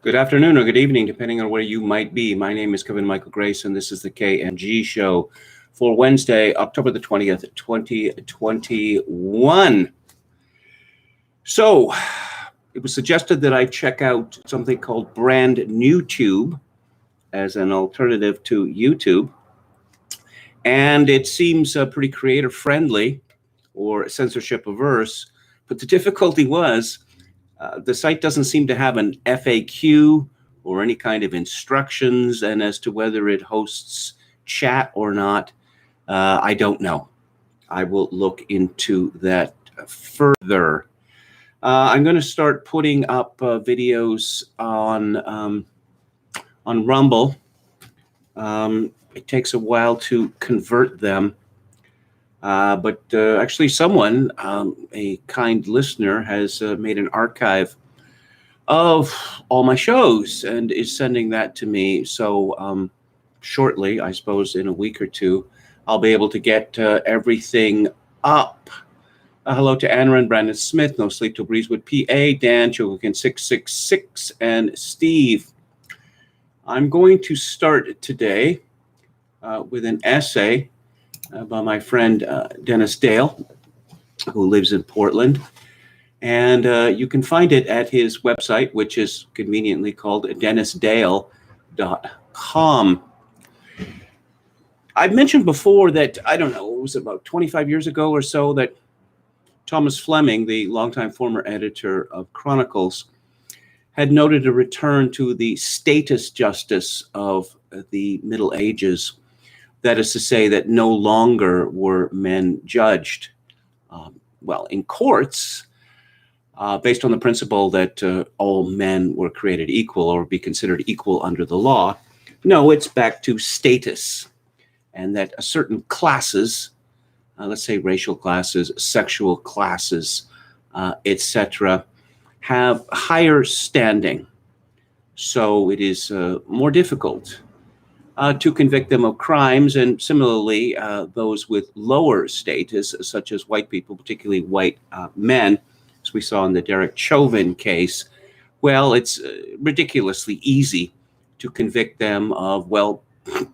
Good afternoon or good evening, depending on where you might be. My name is Kevin Michael Grace, and this is the KMG show for Wednesday, October the 20th, 2021. So, it was suggested that I check out something called Brand New Tube as an alternative to YouTube. And it seems pretty creator friendly or censorship averse. But the difficulty was the site doesn't seem to have an FAQ or any kind of instructions, and as to whether it hosts chat or not, I don't know. I will look into that further. I'm going to start putting up videos on Rumble. It takes a while to convert them. But actually someone, a kind listener, has made an archive of all my shows and is sending that to me. So shortly, I suppose in a week or two, I'll be able to get everything up. Hello to Anna and Brandon Smith, No Sleep Till Breezewood PA, Dan, Chogokin 666, and Steve. I'm going to start today with an essay by my friend Dennis Dale, who lives in Portland. And you can find it at his website, which is conveniently called dennisdale.com. I've mentioned before that, I don't know, it was about 25 years ago or so, that Thomas Fleming, the longtime former editor of Chronicles, had noted a return to the status justice of the Middle Ages. That is to say that no longer were men judged, in courts, based on the principle that all men were created equal or be considered equal under the law. No, it's back to status, and that certain classes, let's say racial classes, sexual classes, etc., have higher standing. So it is more difficult to convict them of crimes, and similarly, those with lower status, such as white people, particularly white men, as we saw in the Derek Chauvin case, well, it's ridiculously easy to convict them of,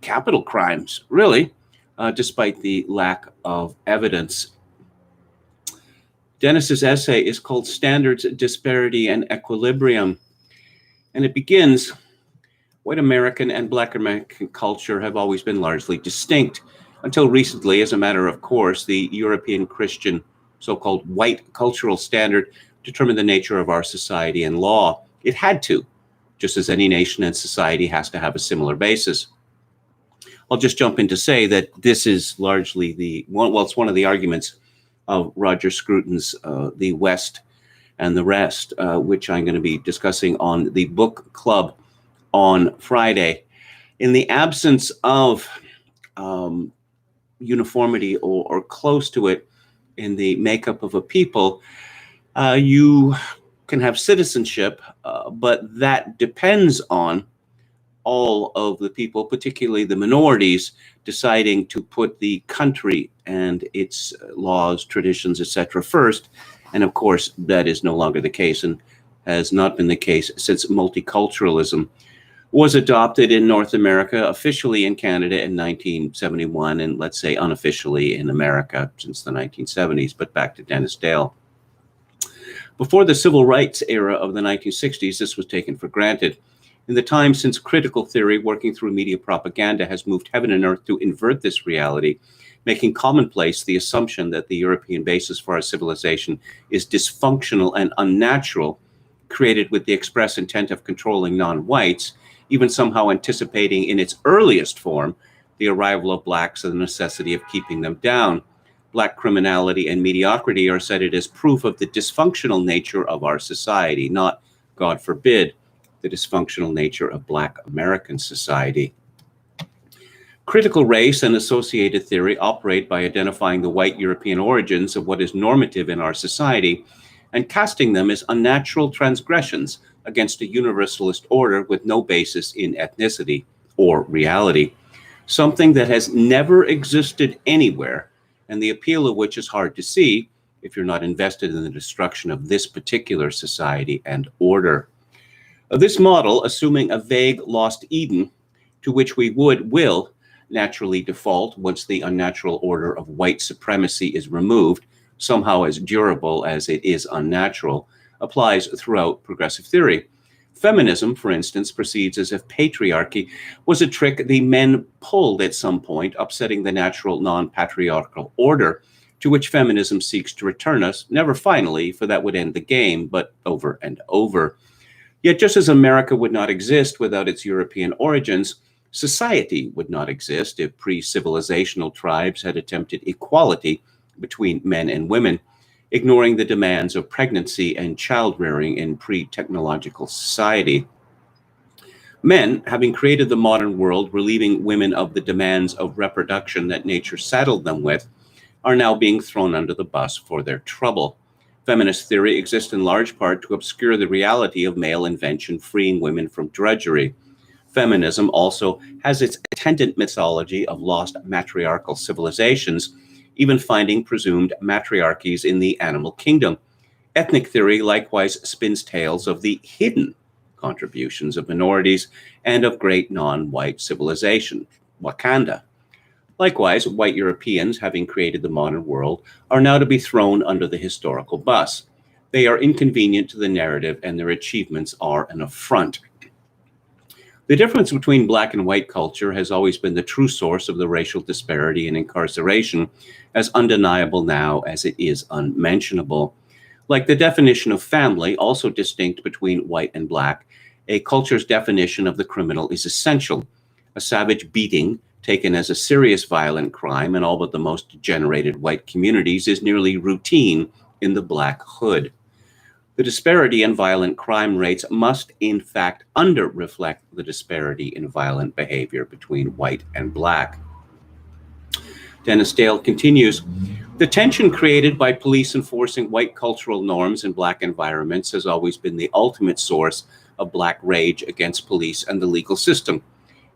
capital crimes, really, despite the lack of evidence. Dennis's essay is called Standards, Disparity, and Equilibrium, and it begins: white American and Black American culture have always been largely distinct. Until recently, as a matter of course, the European Christian so-called white cultural standard determined the nature of our society and law. It had to, just as any nation and society has to have a similar basis. I'll just jump in to say that this is largely it's one of the arguments of Roger Scruton's The West and the Rest, which I'm going to be discussing on the book club on Friday. In the absence of uniformity or close to it in the makeup of a people, you can have citizenship, but that depends on all of the people, particularly the minorities, deciding to put the country and its laws, traditions, etc. first. And of course, that is no longer the case, and has not been the case since multiculturalism was adopted in North America, officially in Canada in 1971, and let's say unofficially in America since the 1970s. But back to Dennis Dale. Before the civil rights era of the 1960s, this was taken for granted. In the time since critical theory, working through media propaganda, has moved heaven and earth to invert this reality, making commonplace the assumption that the European basis for our civilization is dysfunctional and unnatural, created with the express intent of controlling non-whites, even somehow anticipating in its earliest form the arrival of blacks and the necessity of keeping them down. Black criminality and mediocrity are cited as proof of the dysfunctional nature of our society, not, God forbid, the dysfunctional nature of Black American society. Critical race and associated theory operate by identifying the white European origins of what is normative in our society and casting them as unnatural transgressions against a universalist order with no basis in ethnicity or reality, something that has never existed anywhere, and the appeal of which is hard to see if you're not invested in the destruction of this particular society and order. This model, assuming a vague lost Eden to which will naturally default once the unnatural order of white supremacy is removed, somehow as durable as it is unnatural, applies throughout progressive theory. Feminism, for instance, proceeds as if patriarchy was a trick the men pulled at some point, upsetting the natural non patriarchal order to which feminism seeks to return us, never finally, for that would end the game, but over and over. Yet, just as America would not exist without its European origins, society would not exist if pre civilizational tribes had attempted equality between men and women, ignoring the demands of pregnancy and child rearing in pre technological society. Men, having created the modern world, relieving women of the demands of reproduction that nature saddled them with, are now being thrown under the bus for their trouble. Feminist theory exists in large part to obscure the reality of male invention freeing women from drudgery. Feminism also has its attendant mythology of lost matriarchal civilizations, even finding presumed matriarchies in the animal kingdom. Ethnic theory likewise spins tales of the hidden contributions of minorities and of great non-white civilization, Wakanda. Likewise, white Europeans, having created the modern world, are now to be thrown under the historical bus. They are inconvenient to the narrative, and their achievements are an affront. The difference between black and white culture has always been the true source of the racial disparity and incarceration, as undeniable now as it is unmentionable. Like the definition of family, also distinct between white and black, a culture's definition of the criminal is essential. A savage beating, taken as a serious violent crime in all but the most degenerated white communities, is nearly routine in the black hood. The disparity in violent crime rates must, in fact, under-reflect the disparity in violent behavior between white and black. Dennis Dale continues, the tension created by police enforcing white cultural norms in black environments has always been the ultimate source of black rage against police and the legal system.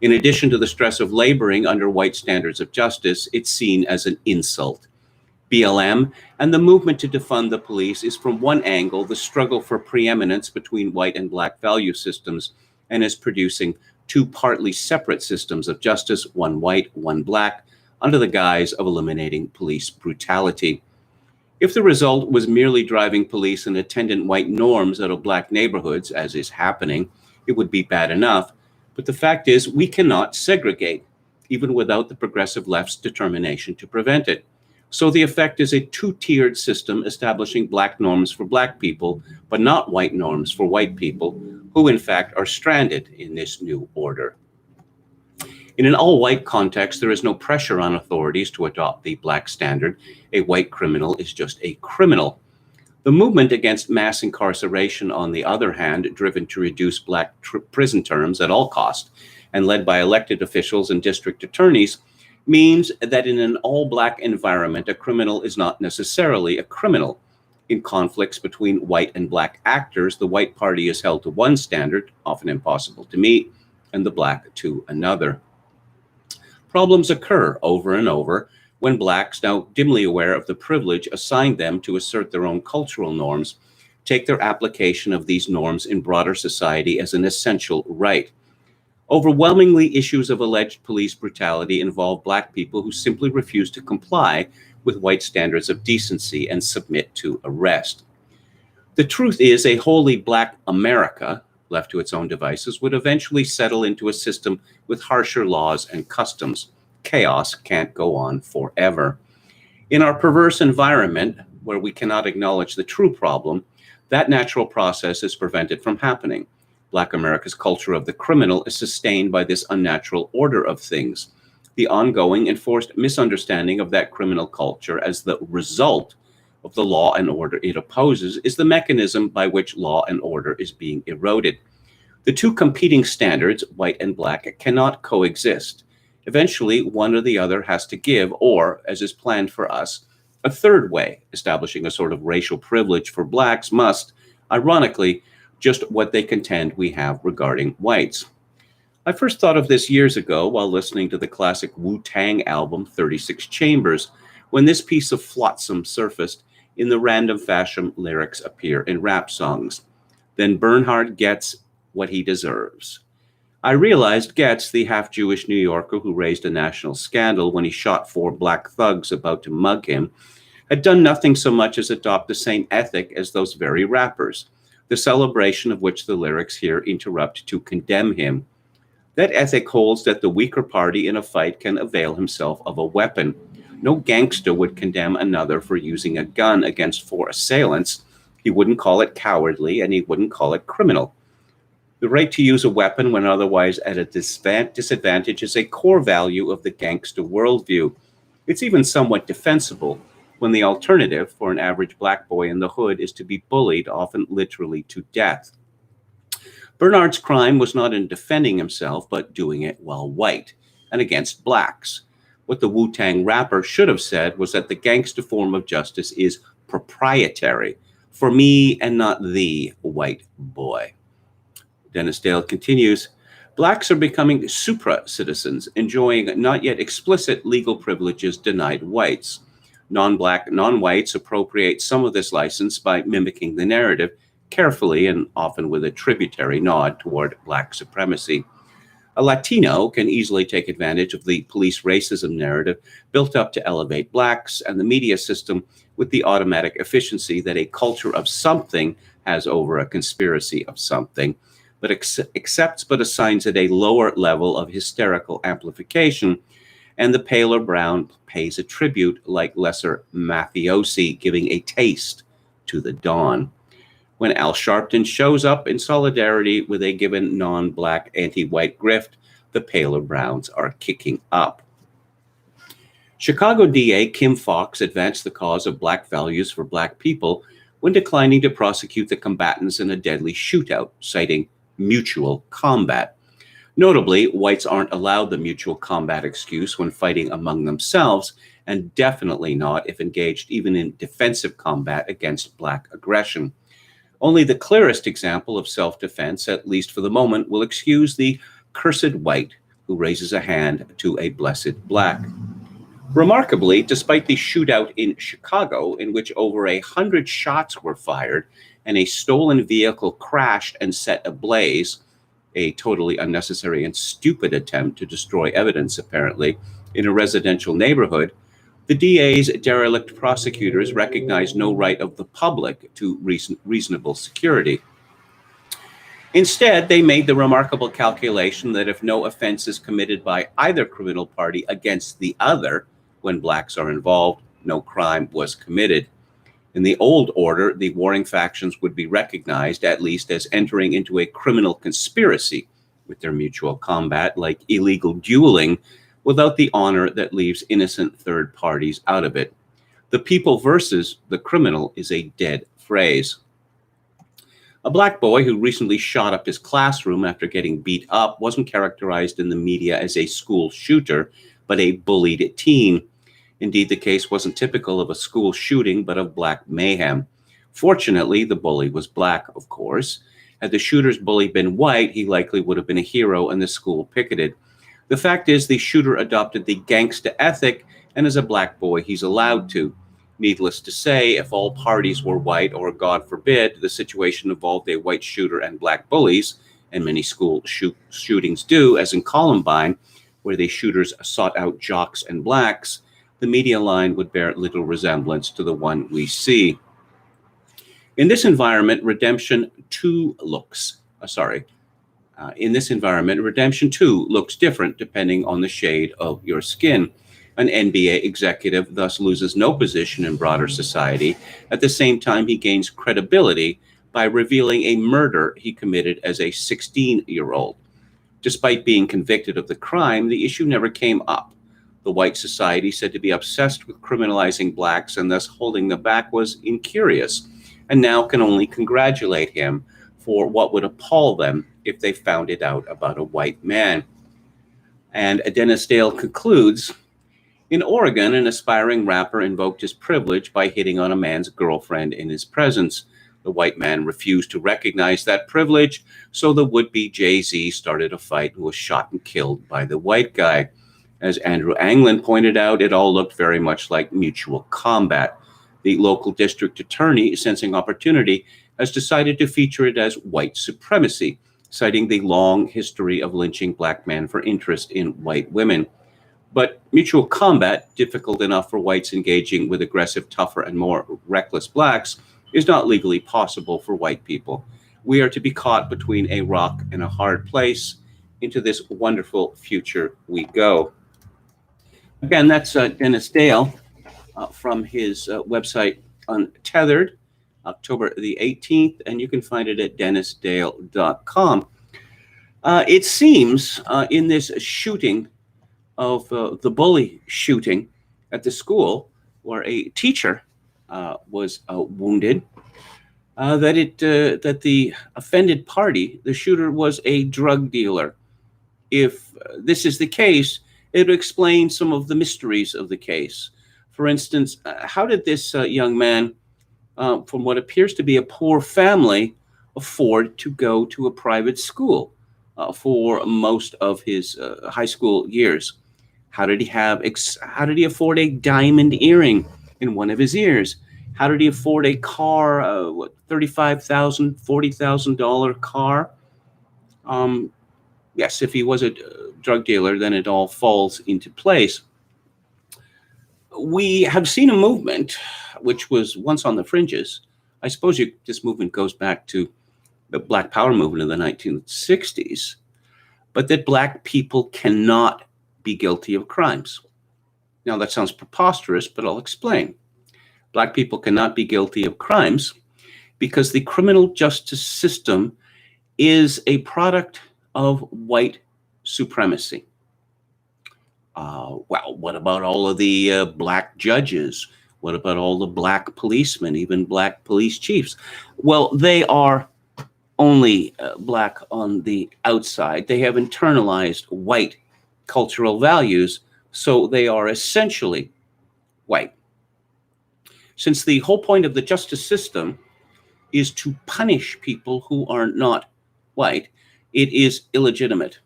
In addition to the stress of laboring under white standards of justice, it's seen as an insult. BLM and the movement to defund the police is from one angle the struggle for preeminence between white and black value systems and is producing two partly separate systems of justice, one white, one black, under the guise of eliminating police brutality. If the result was merely driving police and attendant white norms out of black neighborhoods, as is happening, it would be bad enough. But the fact is, we cannot segregate, even without the progressive left's determination to prevent it. So the effect is a two-tiered system establishing black norms for black people, but not white norms for white people, who in fact are stranded in this new order. In an all-white context, there is no pressure on authorities to adopt the black standard. A white criminal is just a criminal. The movement against mass incarceration, on the other hand, driven to reduce black prison terms at all cost, and led by elected officials and district attorneys, means that in an all-black environment, a criminal is not necessarily a criminal. In conflicts between white and black actors, the white party is held to one standard, often impossible to meet, and the black to another. Problems occur over and over when blacks, now dimly aware of the privilege assigned them to assert their own cultural norms, take their application of these norms in broader society as an essential right. Overwhelmingly, issues of alleged police brutality involve black people who simply refuse to comply with white standards of decency and submit to arrest. The truth is, a wholly black America, left to its own devices, would eventually settle into a system with harsher laws and customs. Chaos can't go on forever. In our perverse environment, where we cannot acknowledge the true problem, that natural process is prevented from happening. Black America's culture of the criminal is sustained by this unnatural order of things. The ongoing enforced misunderstanding of that criminal culture as the result of the law and order it opposes is the mechanism by which law and order is being eroded. The two competing standards, white and black, cannot coexist. Eventually, one or the other has to give, or, as is planned for us, a third way, establishing a sort of racial privilege for blacks must, ironically, just what they contend we have regarding whites. I first thought of this years ago while listening to the classic Wu-Tang album 36 Chambers, when this piece of flotsam surfaced in the random fashion lyrics appear in rap songs. Then Bernhard gets what he deserves. I realized Getz, the half-Jewish New Yorker who raised a national scandal when he shot 4 black thugs about to mug him, had done nothing so much as adopt the same ethic as those very rappers, the celebration of which the lyrics here interrupt to condemn him. That ethic holds that the weaker party in a fight can avail himself of a weapon. No gangster would condemn another for using a gun against 4 assailants. He wouldn't call it cowardly, and he wouldn't call it criminal. The right to use a weapon when otherwise at a disadvantage is a core value of the gangster worldview. It's even somewhat defensible when the alternative for an average black boy in the hood is to be bullied, often literally to death. Bernard's crime was not in defending himself, but doing it while white and against blacks. What the Wu-Tang rapper should have said was that the gangster form of justice is proprietary, for me and not the white boy. Dennis Dale continues, blacks are becoming supra-citizens, enjoying not yet explicit legal privileges denied whites. Non-black, non-whites appropriate some of this license by mimicking the narrative, carefully and often with a tributary nod toward black supremacy. A Latino can easily take advantage of the police racism narrative built up to elevate blacks and the media system with the automatic efficiency that a culture of something has over a conspiracy of something, but accepts but assigns it a lower level of hysterical amplification, and the paler brown pays a tribute like lesser mafiosi giving a taste to the dawn. When Al Sharpton shows up in solidarity with a given non-black anti-white grift, the paler browns are kicking up. Chicago DA Kim Foxx advanced the cause of black values for black people when declining to prosecute the combatants in a deadly shootout, citing mutual combat. Notably, whites aren't allowed the mutual combat excuse when fighting among themselves, and definitely not if engaged even in defensive combat against black aggression. Only the clearest example of self-defense, at least for the moment, will excuse the cursed white who raises a hand to a blessed black. Remarkably, despite the shootout in Chicago, in which over 100 shots were fired and a stolen vehicle crashed and set ablaze, a totally unnecessary and stupid attempt to destroy evidence, apparently, in a residential neighborhood, the DA's derelict prosecutors recognized no right of the public to reasonable security. Instead, they made the remarkable calculation that if no offense is committed by either criminal party against the other, when blacks are involved, no crime was committed. In the old order, the warring factions would be recognized at least as entering into a criminal conspiracy with their mutual combat, like illegal dueling, without the honor that leaves innocent third parties out of it. The people versus the criminal is a dead phrase. A black boy who recently shot up his classroom after getting beat up wasn't characterized in the media as a school shooter, but a bullied teen. Indeed, the case wasn't typical of a school shooting, but of black mayhem. Fortunately, the bully was black, of course. Had the shooter's bully been white, he likely would have been a hero and the school picketed. The fact is, the shooter adopted the gangsta ethic, and as a black boy, he's allowed to. Needless to say, if all parties were white, or God forbid, the situation involved a white shooter and black bullies, and many school shootings do, as in Columbine, where the shooters sought out jocks and blacks, the media line would bear little resemblance to the one we see. In this environment, redemption too looks different depending on the shade of your skin. An NBA executive thus loses no position in broader society. At the same time, he gains credibility by revealing a murder he committed as a 16-year-old. Despite being convicted of the crime, the issue never came up. The white society, said to be obsessed with criminalizing blacks and thus holding them back, was incurious, and now can only congratulate him for what would appall them if they found it out about a white man. And Dennis Dale concludes, in Oregon, an aspiring rapper invoked his privilege by hitting on a man's girlfriend in his presence. The white man refused to recognize that privilege, so the would-be Jay-Z started a fight and was shot and killed by the white guy. As Andrew Anglin pointed out, it all looked very much like mutual combat. The local district attorney, sensing opportunity, has decided to feature it as white supremacy, citing the long history of lynching black men for interest in white women. But mutual combat, difficult enough for whites engaging with aggressive, tougher, and more reckless blacks, is not legally possible for white people. We are to be caught between a rock and a hard place. Into this wonderful future we go. Again, that's Dennis Dale from his website Untethered, October the 18th, and you can find it at dennisdale.com. It seems in this shooting of the bully shooting at the school where a teacher was wounded, that the offended party, the shooter, was a drug dealer. If this is the case, it would explain some of the mysteries of the case. For instance, how did this young man, from what appears to be a poor family, afford to go to a private school for most of his high school years? How did he afford a diamond earring in one of his ears? How did he afford a car, $35,000, $40,000 car? Yes, if he was a drug dealer, then it all falls into place. We have seen a movement which was once on the fringes. I suppose this movement goes back to the Black Power movement in the 1960s, but that black people cannot be guilty of crimes. Now, that sounds preposterous, but I'll explain. Black people cannot be guilty of crimes because the criminal justice system is a product of white supremacy. Well, what about all of the black judges? What about all the black policemen, even black police chiefs? Well, they are only black on the outside. They have internalized white cultural values, so they are essentially white. Since the whole point of the justice system is to punish people who are not white, it is illegitimate.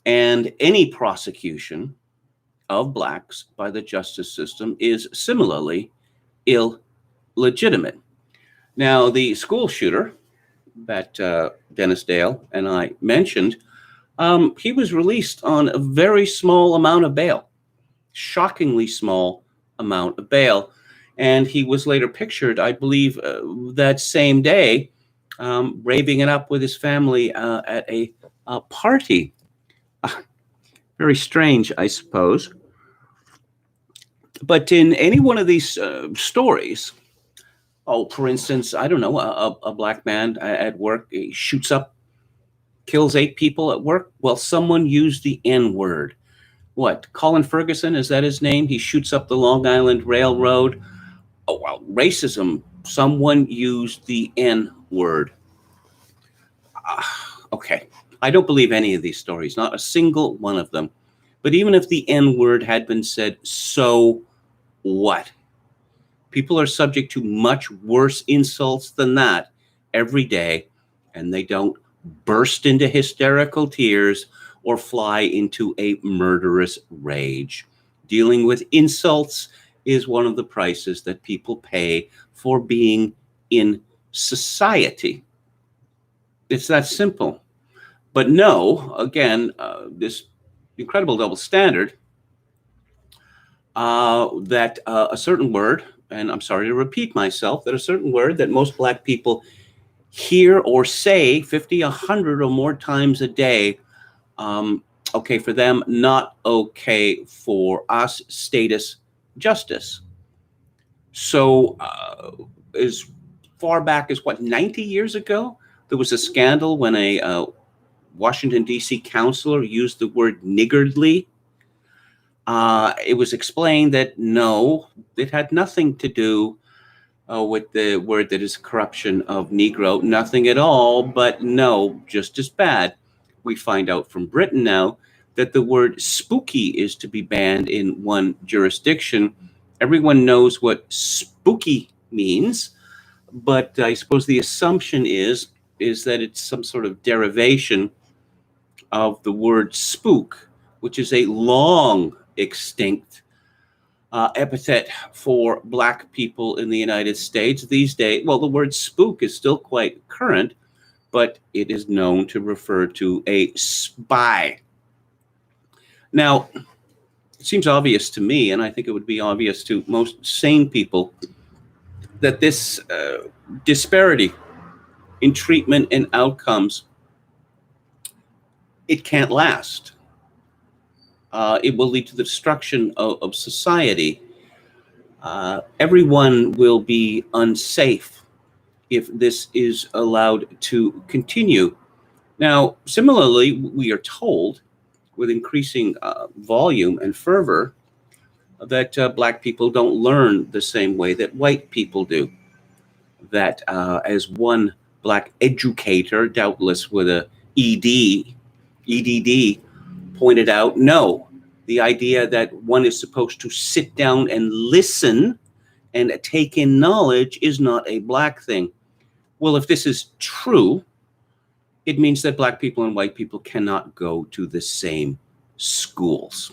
And any prosecution of blacks by the justice system is similarly illegitimate. Now, the school shooter that Dennis Dale and I mentioned, he was released on a very small amount of bail, shockingly small amount of bail. And he was later pictured, I believe, that same day, raving it up with his family at a party. Very strange, I suppose. But in any one of these stories, for instance, I don't know, a black man at work, he shoots up, kills 8 people at work. Well, someone used the N-word. What, Colin Ferguson, is that his name? He shoots up the Long Island Railroad. Oh, well, racism. Someone used the N-word. Okay, I don't believe any of these stories, not a single one of them. But even if the N-word had been said, so what? People are subject to much worse insults than that every day, and they don't burst into hysterical tears or fly into a murderous rage. Dealing with insults is one of the prices that people pay for being in society. It's that simple. But no, again, this incredible double standard that a certain word, and I'm sorry to repeat myself, that a certain word that most black people hear or say 50, 100 or more times a day, okay for them, not okay for us, status, justice. So as far back as, 90 years ago, there was a scandal when a Washington, D.C. councilor used the word niggardly. It was explained that no, it had nothing to do with the word that is corruption of Negro, nothing at all, but no, just as bad. We find out from Britain now that the word spooky is to be banned in one jurisdiction. Everyone knows what spooky means, but I suppose the assumption is that it's some sort of derivation of the word spook, which is a long extinct epithet for black people in the United States these days. Well, the word spook is still quite current, but it is known to refer to a spy. Now, it seems obvious to me, and I think it would be obvious to most sane people, that this disparity in treatment and outcomes, it can't last. It will lead to the destruction of society. Everyone will be unsafe if this is allowed to continue. Now, similarly, we are told with increasing volume and fervor that Black people don't learn the same way that white people do. That as one Black educator, doubtless with a EDD, pointed out, no, the idea that one is supposed to sit down and listen and take in knowledge is not a Black thing. Well, if this is true, it means that Black people and white people cannot go to the same schools.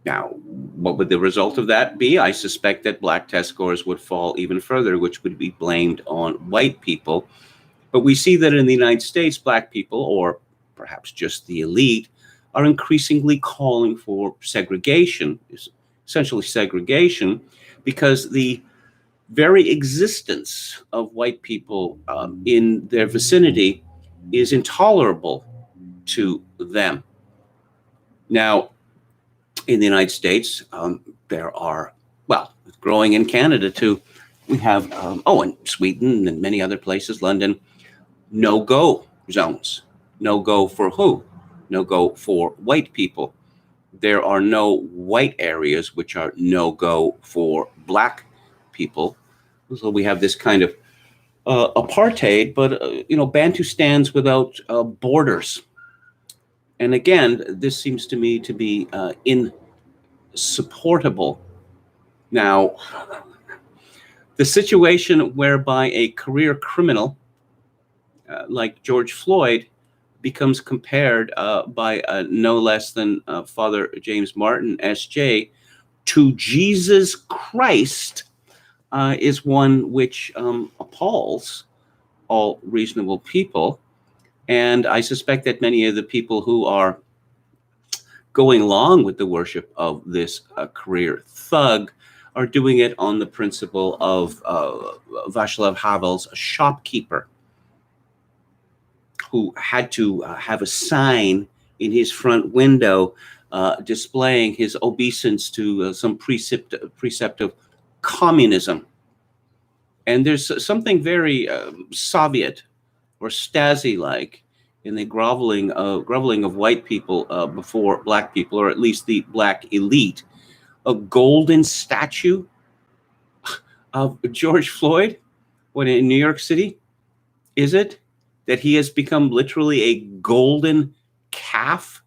Now, what would the result of that be? I suspect that Black test scores would fall even further, which would be blamed on white people. But we see that in the United States, Black people, or perhaps just the elite, are increasingly calling for segregation, essentially segregation, because the very existence of white people in their vicinity is intolerable to them. Now, in the United States, there are, well, growing in Canada too, we have, and Sweden and many other places, London, no-go zones. No-go for who? No-go for white people. There are no white areas which are no-go for Black people. So we have this kind of apartheid, but, Bantu stands without borders. And again, this seems to me to be insupportable. Now, the situation whereby a career criminal like George Floyd becomes compared by no less than Father James Martin, S.J., to Jesus Christ is one which appalls all reasonable people. And I suspect that many of the people who are going along with the worship of this career thug are doing it on the principle of Václav Havel's shopkeeper, who had to have a sign in his front window displaying his obeisance to some precept of communism. And there's something very Soviet or Stasi-like in the groveling of white people before Black people, or at least the Black elite. A golden statue of George Floyd when in New York City, is it that he has become literally a golden calf?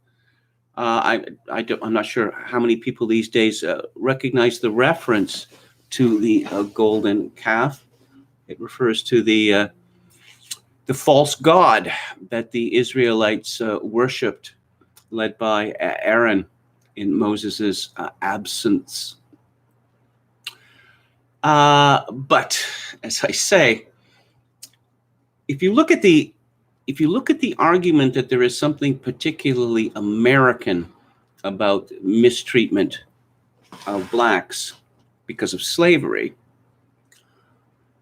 I'm not sure how many people these days recognize the reference to the golden calf. It refers to the false god that the Israelites worshipped, led by Aaron in Moses's absence. But as I say, if you look at the argument that there is something particularly American about mistreatment of Blacks because of slavery,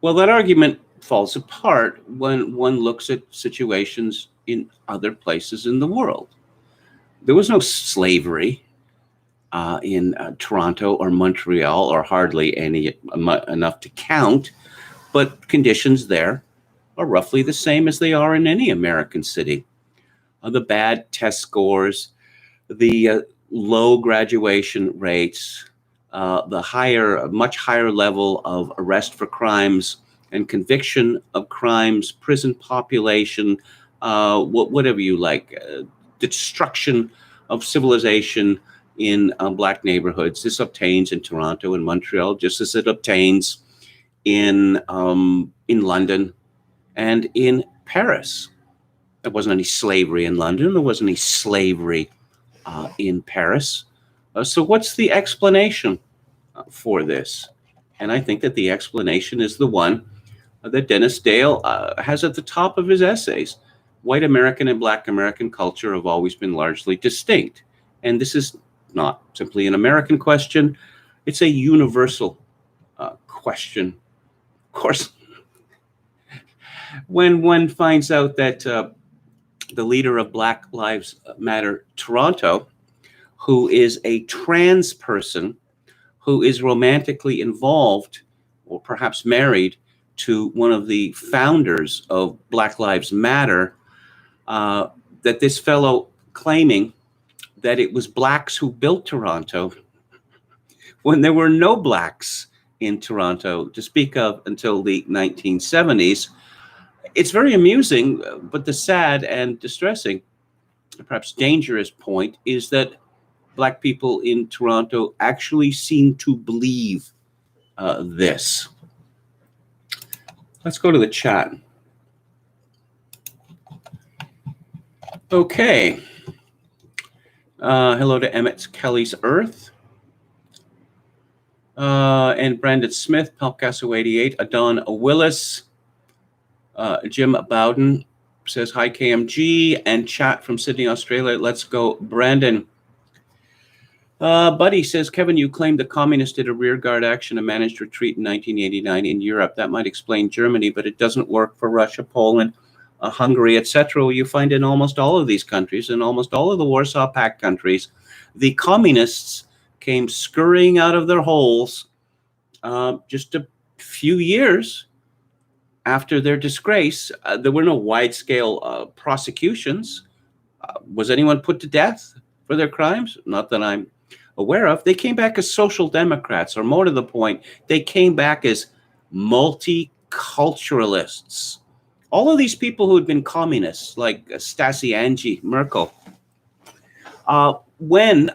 well, that argument falls apart when one looks at situations in other places in the world. There was no slavery in Toronto or Montreal, or hardly any enough to count, but conditions there are roughly the same as they are in any American city. The bad test scores, the low graduation rates, the much higher level of arrest for crimes and conviction of crimes, prison population, whatever you like, destruction of civilization in Black neighborhoods. This obtains in Toronto and Montreal, just as it obtains in London and in Paris. There wasn't any slavery in London. There wasn't any slavery in Paris. So what's the explanation for this? And I think that the explanation is the one that Dennis Dale has at the top of his essays. White American and Black American culture have always been largely distinct. And this is not simply an American question, it's a universal question. Of course, when one finds out that the leader of Black Lives Matter Toronto, who is a trans person who is romantically involved or perhaps married to one of the founders of Black Lives Matter, that this fellow claiming that it was blacks who built Toronto when there were no blacks in Toronto to speak of until the 1970s. It's very amusing, but the sad and distressing, perhaps dangerous point is that Black people in Toronto actually seem to believe this. Let's go to the chat. Okay. Hello to Emmett Kelly's Earth. And Brandon Smith, Pelcasso 88, Adon Willis, Jim Bowden says, hi, KMG, and chat from Sydney, Australia. Let's go, Brandon. Buddy says, Kevin, you claimed the communists did a rearguard action, a managed retreat in 1989 in Europe. That might explain Germany, but it doesn't work for Russia, Poland, Hungary, etc. You find in almost all of these countries, in almost all of the Warsaw Pact countries, the communists came scurrying out of their holes just a few years after their disgrace. There were no wide-scale prosecutions. Was anyone put to death for their crimes? Not that I'm aware of. They came back as social democrats, or more to the point, they came back as multiculturalists. All of these people who had been communists, like Stasi Angie Merkel, when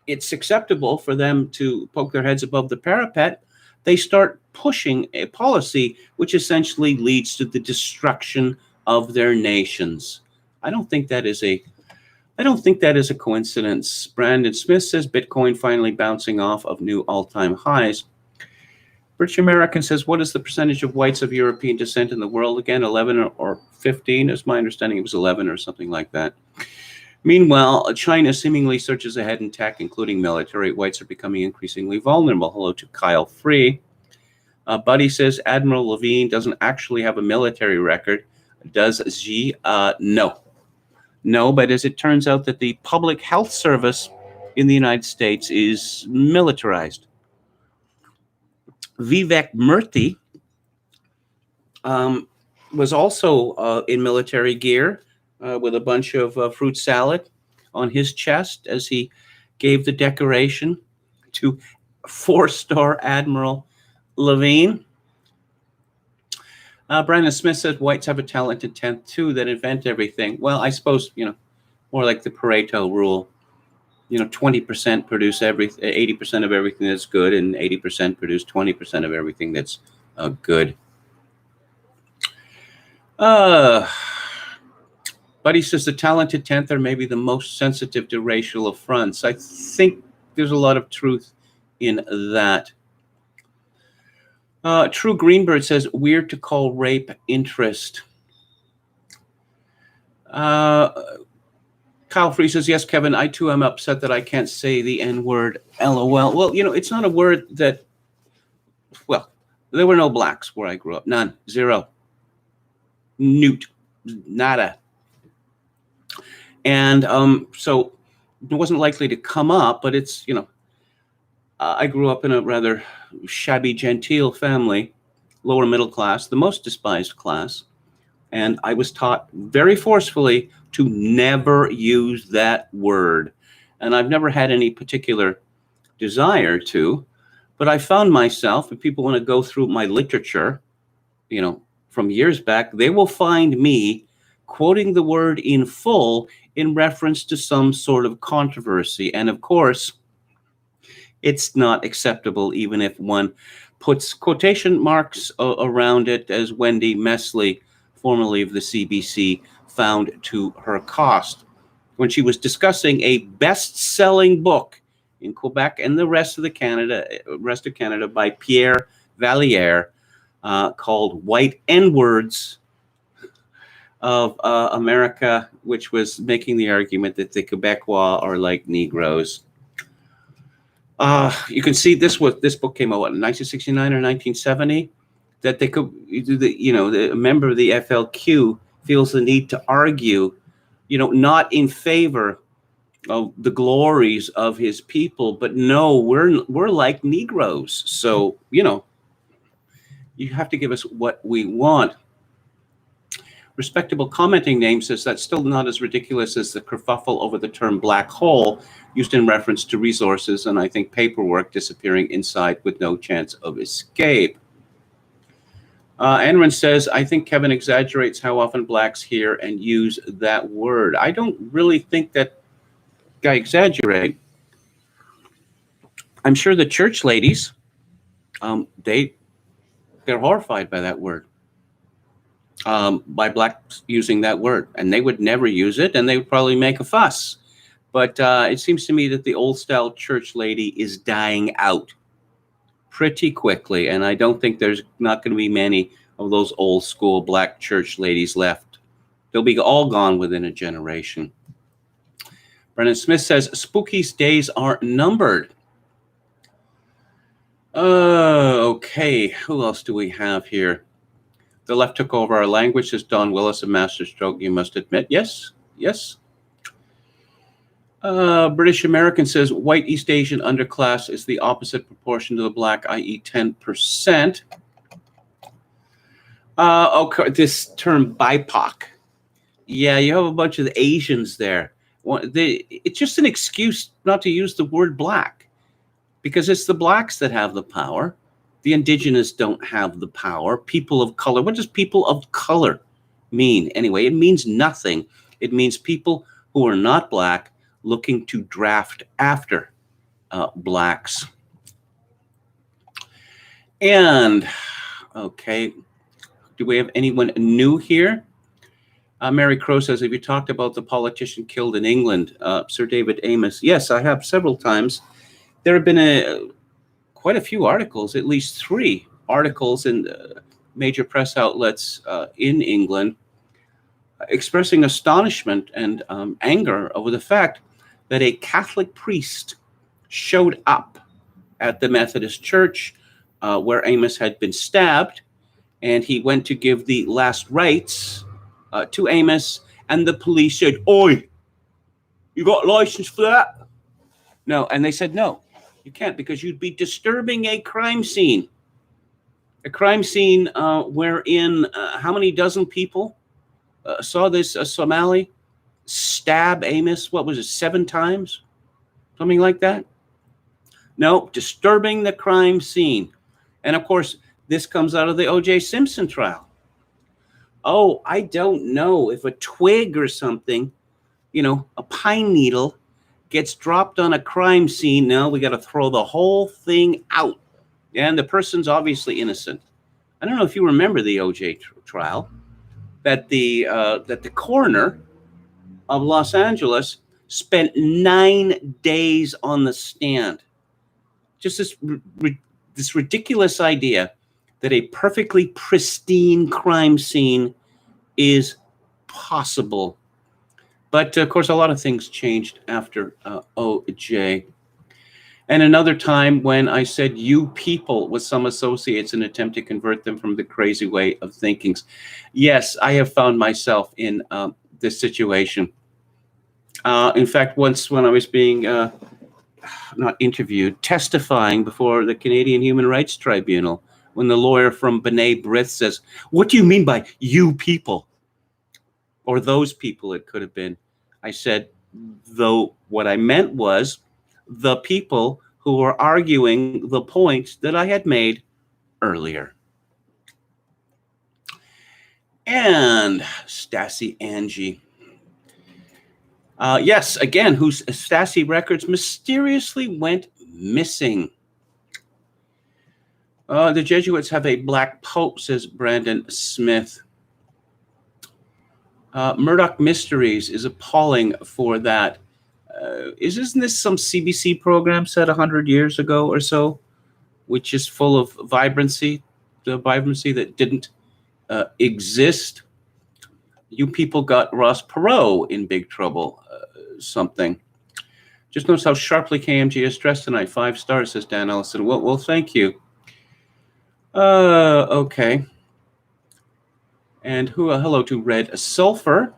it's acceptable for them to poke their heads above the parapet, they start pushing a policy which essentially leads to the destruction of their nations. I don't think that is a coincidence. Brandon Smith says Bitcoin finally bouncing off of new all-time highs. British American says, what is the percentage of whites of European descent in the world again? 11 or 15? As my understanding, it was 11 or something like that. Meanwhile, China seemingly surges ahead in tech, including military. Whites are becoming increasingly vulnerable. Hello to Kyle Free. Buddy says Admiral Levine doesn't actually have a military record. Does Xi? No. No, but as it turns out that the public health service in the United States is militarized. Vivek Murthy was also in military gear with a bunch of fruit salad on his chest as he gave the decoration to 4-star Admiral Levine. Brandon Smith says whites have a talented 10th too that invent everything. Well, I suppose, more like the Pareto rule. 20% produce 80% of everything that's good, and 80% produce 20% of everything that's good. But he says the talented 10th are maybe the most sensitive to racial affronts. I think there's a lot of truth in that. True Greenbird says, weird to call rape interest. Kyle Free says, yes, Kevin, I too am upset that I can't say the N-word, LOL. Well, it's not a word that, there were no blacks where I grew up. None. Zero. Newt. Nada. And so it wasn't likely to come up, but it's, I grew up in a rather shabby, genteel family, lower middle class, the most despised class. And I was taught very forcefully to never use that word. And I've never had any particular desire to, but I found myself, if people want to go through my literature, from years back, they will find me quoting the word in full in reference to some sort of controversy. And of course, it's not acceptable, even if one puts quotation marks around it, as Wendy Mesley, formerly of the CBC, found to her cost when she was discussing a best-selling book in Quebec and the rest of Canada by Pierre Valliere, called White N-Words of America, which was making the argument that the Quebecois are like Negroes. You can see this book came out in 1969 or 1970. That they could, a member of the FLQ feels the need to argue, not in favor of the glories of his people, but no, we're like Negroes. So, you have to give us what we want. Respectable Commenting Name says that's still not as ridiculous as the kerfuffle over the term black hole used in reference to resources and I think paperwork disappearing inside with no chance of escape. Enron says, I think Kevin exaggerates how often blacks hear and use that word. I don't really think that guy exaggerate. I'm sure the church ladies, they're horrified by that word, by blacks using that word, and they would never use it, and they would probably make a fuss. But it seems to me that the old style church lady is dying out pretty quickly, and I don't think there's not going to be many of those old school black church ladies left. They'll be all gone within a generation. Brennan Smith says, Spooky's days are numbered. Okay, who else do we have here? The left took over our language, says Don Willis, a masterstroke, you must admit. Yes. British American says white East Asian underclass is the opposite proportion to the black, i.e. 10%. Okay, this term BIPOC. Yeah, you have a bunch of Asians there. It's just an excuse not to use the word black because it's the blacks that have the power. The indigenous don't have the power. People of color. What does people of color mean anyway? It means nothing. It means people who are not black looking to draft after blacks. And, okay, do we have anyone new here? Mary Crow says, have you talked about the politician killed in England, Sir David Amos? Yes, I have several times. There have been quite a few articles, at least 3 articles in major press outlets in England expressing astonishment and anger over the fact that a Catholic priest showed up at the Methodist Church where Amos had been stabbed, and he went to give the last rites to Amos, and the police said, "Oi, you got a license for that?" No, and they said, "No, you can't, because you'd be disturbing a crime scene." A crime scene wherein how many dozen people saw this Somali stab Amos, what was it, 7 times? Something like that? No, disturbing the crime scene. And of course, this comes out of the O.J. Simpson trial. Oh, I don't know if a twig or something, a pine needle gets dropped on a crime scene. No, we got to throw the whole thing out. And the person's obviously innocent. I don't know if you remember the O.J. trial, that the coroner of Los Angeles spent 9 days on the stand. Just this ridiculous idea that a perfectly pristine crime scene is possible. But of course, a lot of things changed after OJ. And another time when I said "you people" with some associates in an attempt to convert them from the crazy way of thinking. Yes, I have found myself in this situation. In fact, once when I was being not interviewed, testifying before the Canadian Human Rights Tribunal, when the lawyer from B'nai B'rith says, "What do you mean by you people?" Or those people, it could have been. I said, though what I meant was the people who were arguing the points that I had made earlier. And Stasi Angie. Yes, again, whose Stasi records mysteriously went missing. The Jesuits have a black pope, says Brandon Smith. Murdoch Mysteries is appalling for that. Isn't this some CBC program set 100 years ago or so, which is full of vibrancy? vibrancy that didn't exist. You people got Ross Perot in big trouble. Something. Just notice how sharply KMG is dressed tonight. 5 stars, says Dan Ellison. Well, thank you. Okay. And hello to Red Sulfur.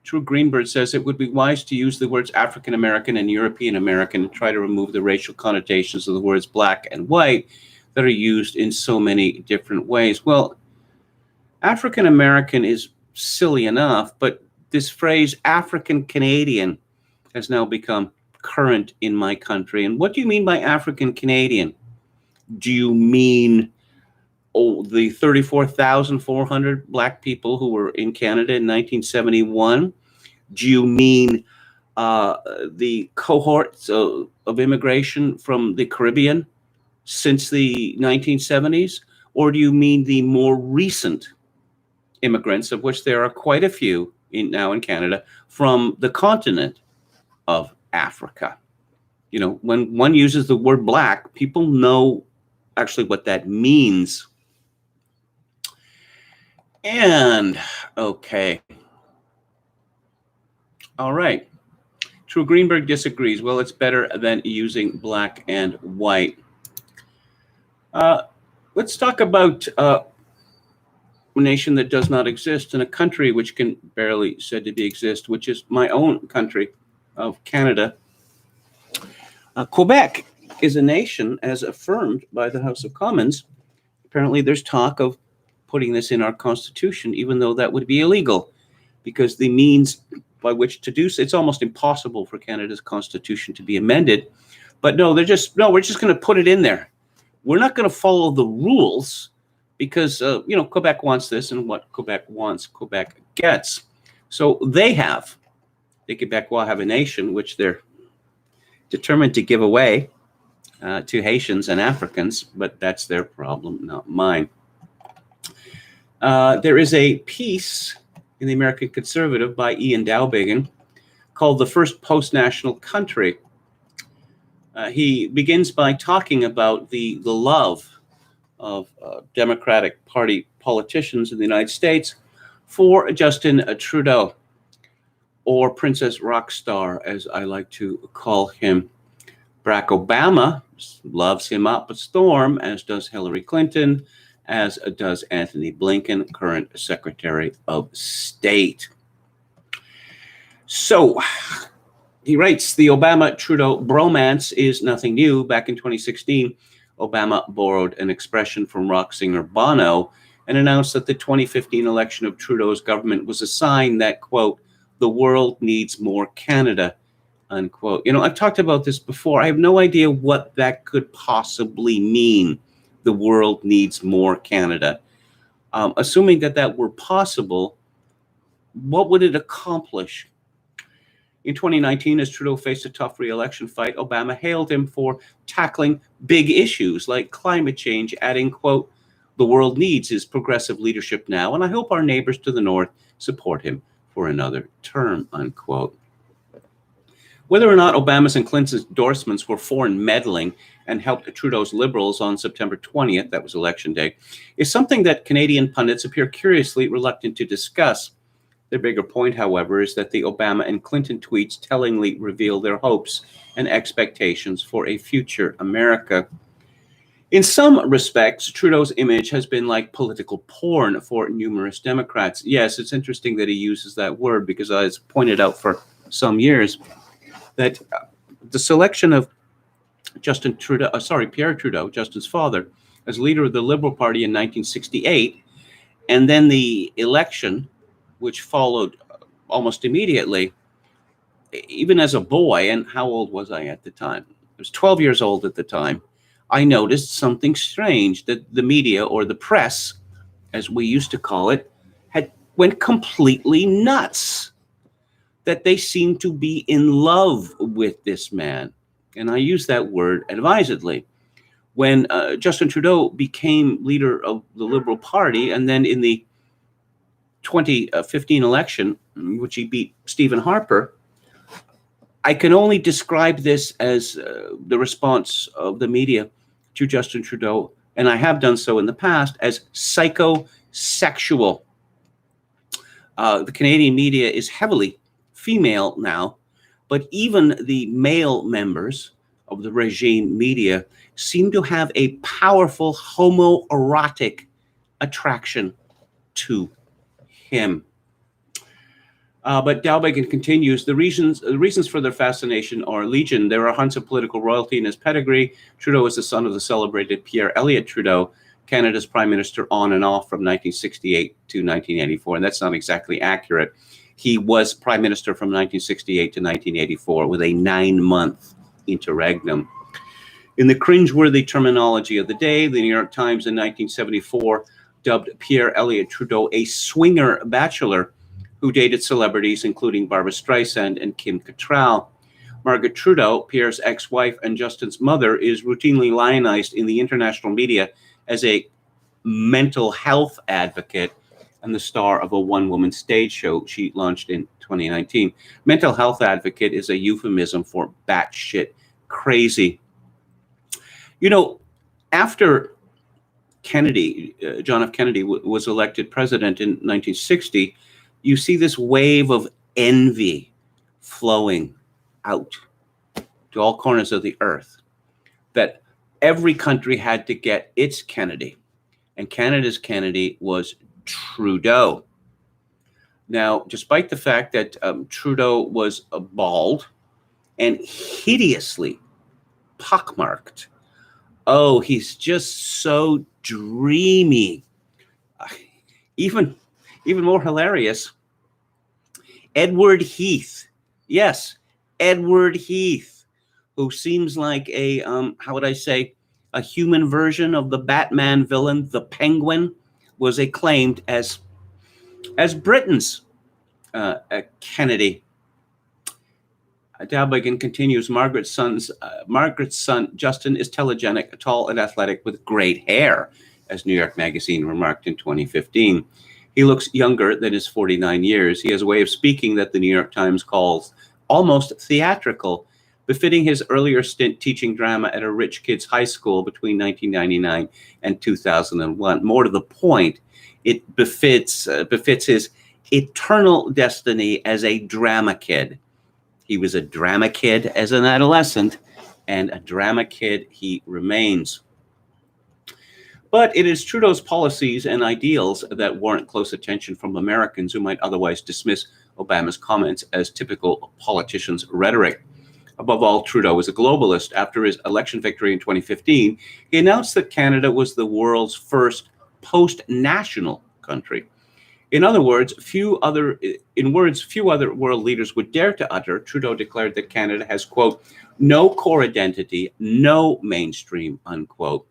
True Greenbird says it would be wise to use the words African American and European American and try to remove the racial connotations of the words black and white that are used in so many different ways. Well, African American is silly enough, but this phrase African Canadian has now become current in my country. And what do you mean by African Canadian? Do you mean the 34,400 black people who were in Canada in 1971? Do you mean the cohorts of immigration from the Caribbean since the 1970s? Or do you mean the more recent immigrants, of which there are quite a few now in Canada, from the continent of Africa? You know, when one uses the word black, people know actually what that means. And, okay. All right. True Greenberg disagrees. Well, it's better than using black and white. Let's talk about a nation that does not exist and a country which can barely said to be exist, which is my own country of Canada. Quebec is a nation as affirmed by the House of Commons. Apparently there's talk of putting this in our constitution, even though that would be illegal, because the means by which to do so, it's almost impossible for Canada's constitution to be amended. But no, we're just going to put it in there. We're not going to follow the rules because, Quebec wants this, and what Quebec wants, Quebec gets. So the Quebecois have a nation which they're determined to give away to Haitians and Africans, but that's their problem, not mine. There is a piece in the American Conservative by Ian Dowbiggin called The First Post-National Country. He begins by talking about the love of Democratic Party politicians in the United States for Justin Trudeau, or Princess Rockstar, as I like to call him. Barack Obama loves him up a storm, as does Hillary Clinton, as does Anthony Blinken, current Secretary of State. So he writes, the Obama-Trudeau bromance is nothing new. Back in 2016, Obama borrowed an expression from rock singer Bono and announced that the 2015 election of Trudeau's government was a sign that, quote, the world needs more Canada, unquote. You know, I've talked about this before. I have no idea what that could possibly mean. The world needs more Canada. Assuming that were possible, what would it accomplish? In 2019, as Trudeau faced a tough re-election fight, Obama hailed him for tackling big issues like climate change, adding, quote, the world needs his progressive leadership now, and I hope our neighbors to the north support him for another term, unquote. Whether or not Obama's and Clinton's endorsements were foreign meddling and helped Trudeau's Liberals on September 20th, that was Election Day, is something that Canadian pundits appear curiously reluctant to discuss. The bigger point, however, is that the Obama and Clinton tweets tellingly reveal their hopes and expectations for a future America. In some respects, Trudeau's image has been like political porn for numerous Democrats. Yes, it's interesting that he uses that word because I was pointed out for some years that the selection of Pierre Trudeau, Justin's father, as leader of the Liberal Party in 1968, and then the election, which followed almost immediately, even as a boy, and how old was I at the time? I was 12 years old at the time. I noticed something strange, that the media, or the press, as we used to call it, went completely nuts. That they seemed to be in love with this man. And I use that word advisedly. When Justin Trudeau became leader of the Liberal Party, and then in the 2015 election, in which he beat Stephen Harper, I can only describe this as the response of the media to Justin Trudeau and I have done so in the past, as psychosexual. The Canadian media is heavily female now, but even the male members of the regime media seem to have a powerful homoerotic attraction to him. But Dalbegan continues, the reasons for their fascination are legion. There are hunts of political royalty in his pedigree. Trudeau is the son of the celebrated Pierre Elliott Trudeau, Canada's prime minister on and off from 1968 to 1984. And that's not exactly accurate. He was prime minister from 1968 to 1984 with a 9-month interregnum. In the cringeworthy terminology of the day, the New York Times in 1974 dubbed Pierre Elliott Trudeau a swinger bachelor who dated celebrities including Barbra Streisand and Kim Cattrall. Margaret Trudeau, Pierre's ex-wife and Justin's mother, is routinely lionized in the international media as a mental health advocate and the star of a one-woman stage show she launched in 2019. Mental health advocate is a euphemism for batshit crazy. You know, after Kennedy, John F. Kennedy was elected president in 1960, you see this wave of envy flowing out to all corners of the earth, that every country had to get its Kennedy, and Canada's Kennedy was Trudeau. Now, despite the fact that Trudeau was bald and hideously pockmarked, oh, he's just so dreamy. Even more hilarious, Edward Heath. Yes, Edward Heath, who seems like a, how would I say, a human version of the Batman villain, the Penguin, was acclaimed as Britain's Kennedy. Dalbegan continues, Margaret's son, Justin, is telegenic, tall and athletic with great hair, as New York Magazine remarked in 2015. He looks younger than his 49 years. He has a way of speaking that the New York Times calls almost theatrical, befitting his earlier stint teaching drama at a rich kids' high school between 1999 and 2001. More to the point, it befits his eternal destiny as a drama kid. He was a drama kid as an adolescent, and a drama kid he remains. But it is Trudeau's policies and ideals that warrant close attention from Americans who might otherwise dismiss Obama's comments as typical politicians' rhetoric. Above all, Trudeau was a globalist. After his election victory in 2015, he announced that Canada was the world's first post-national country. In other words, few other world leaders would dare to utter, Trudeau declared that Canada has, quote, no core identity, no mainstream, unquote.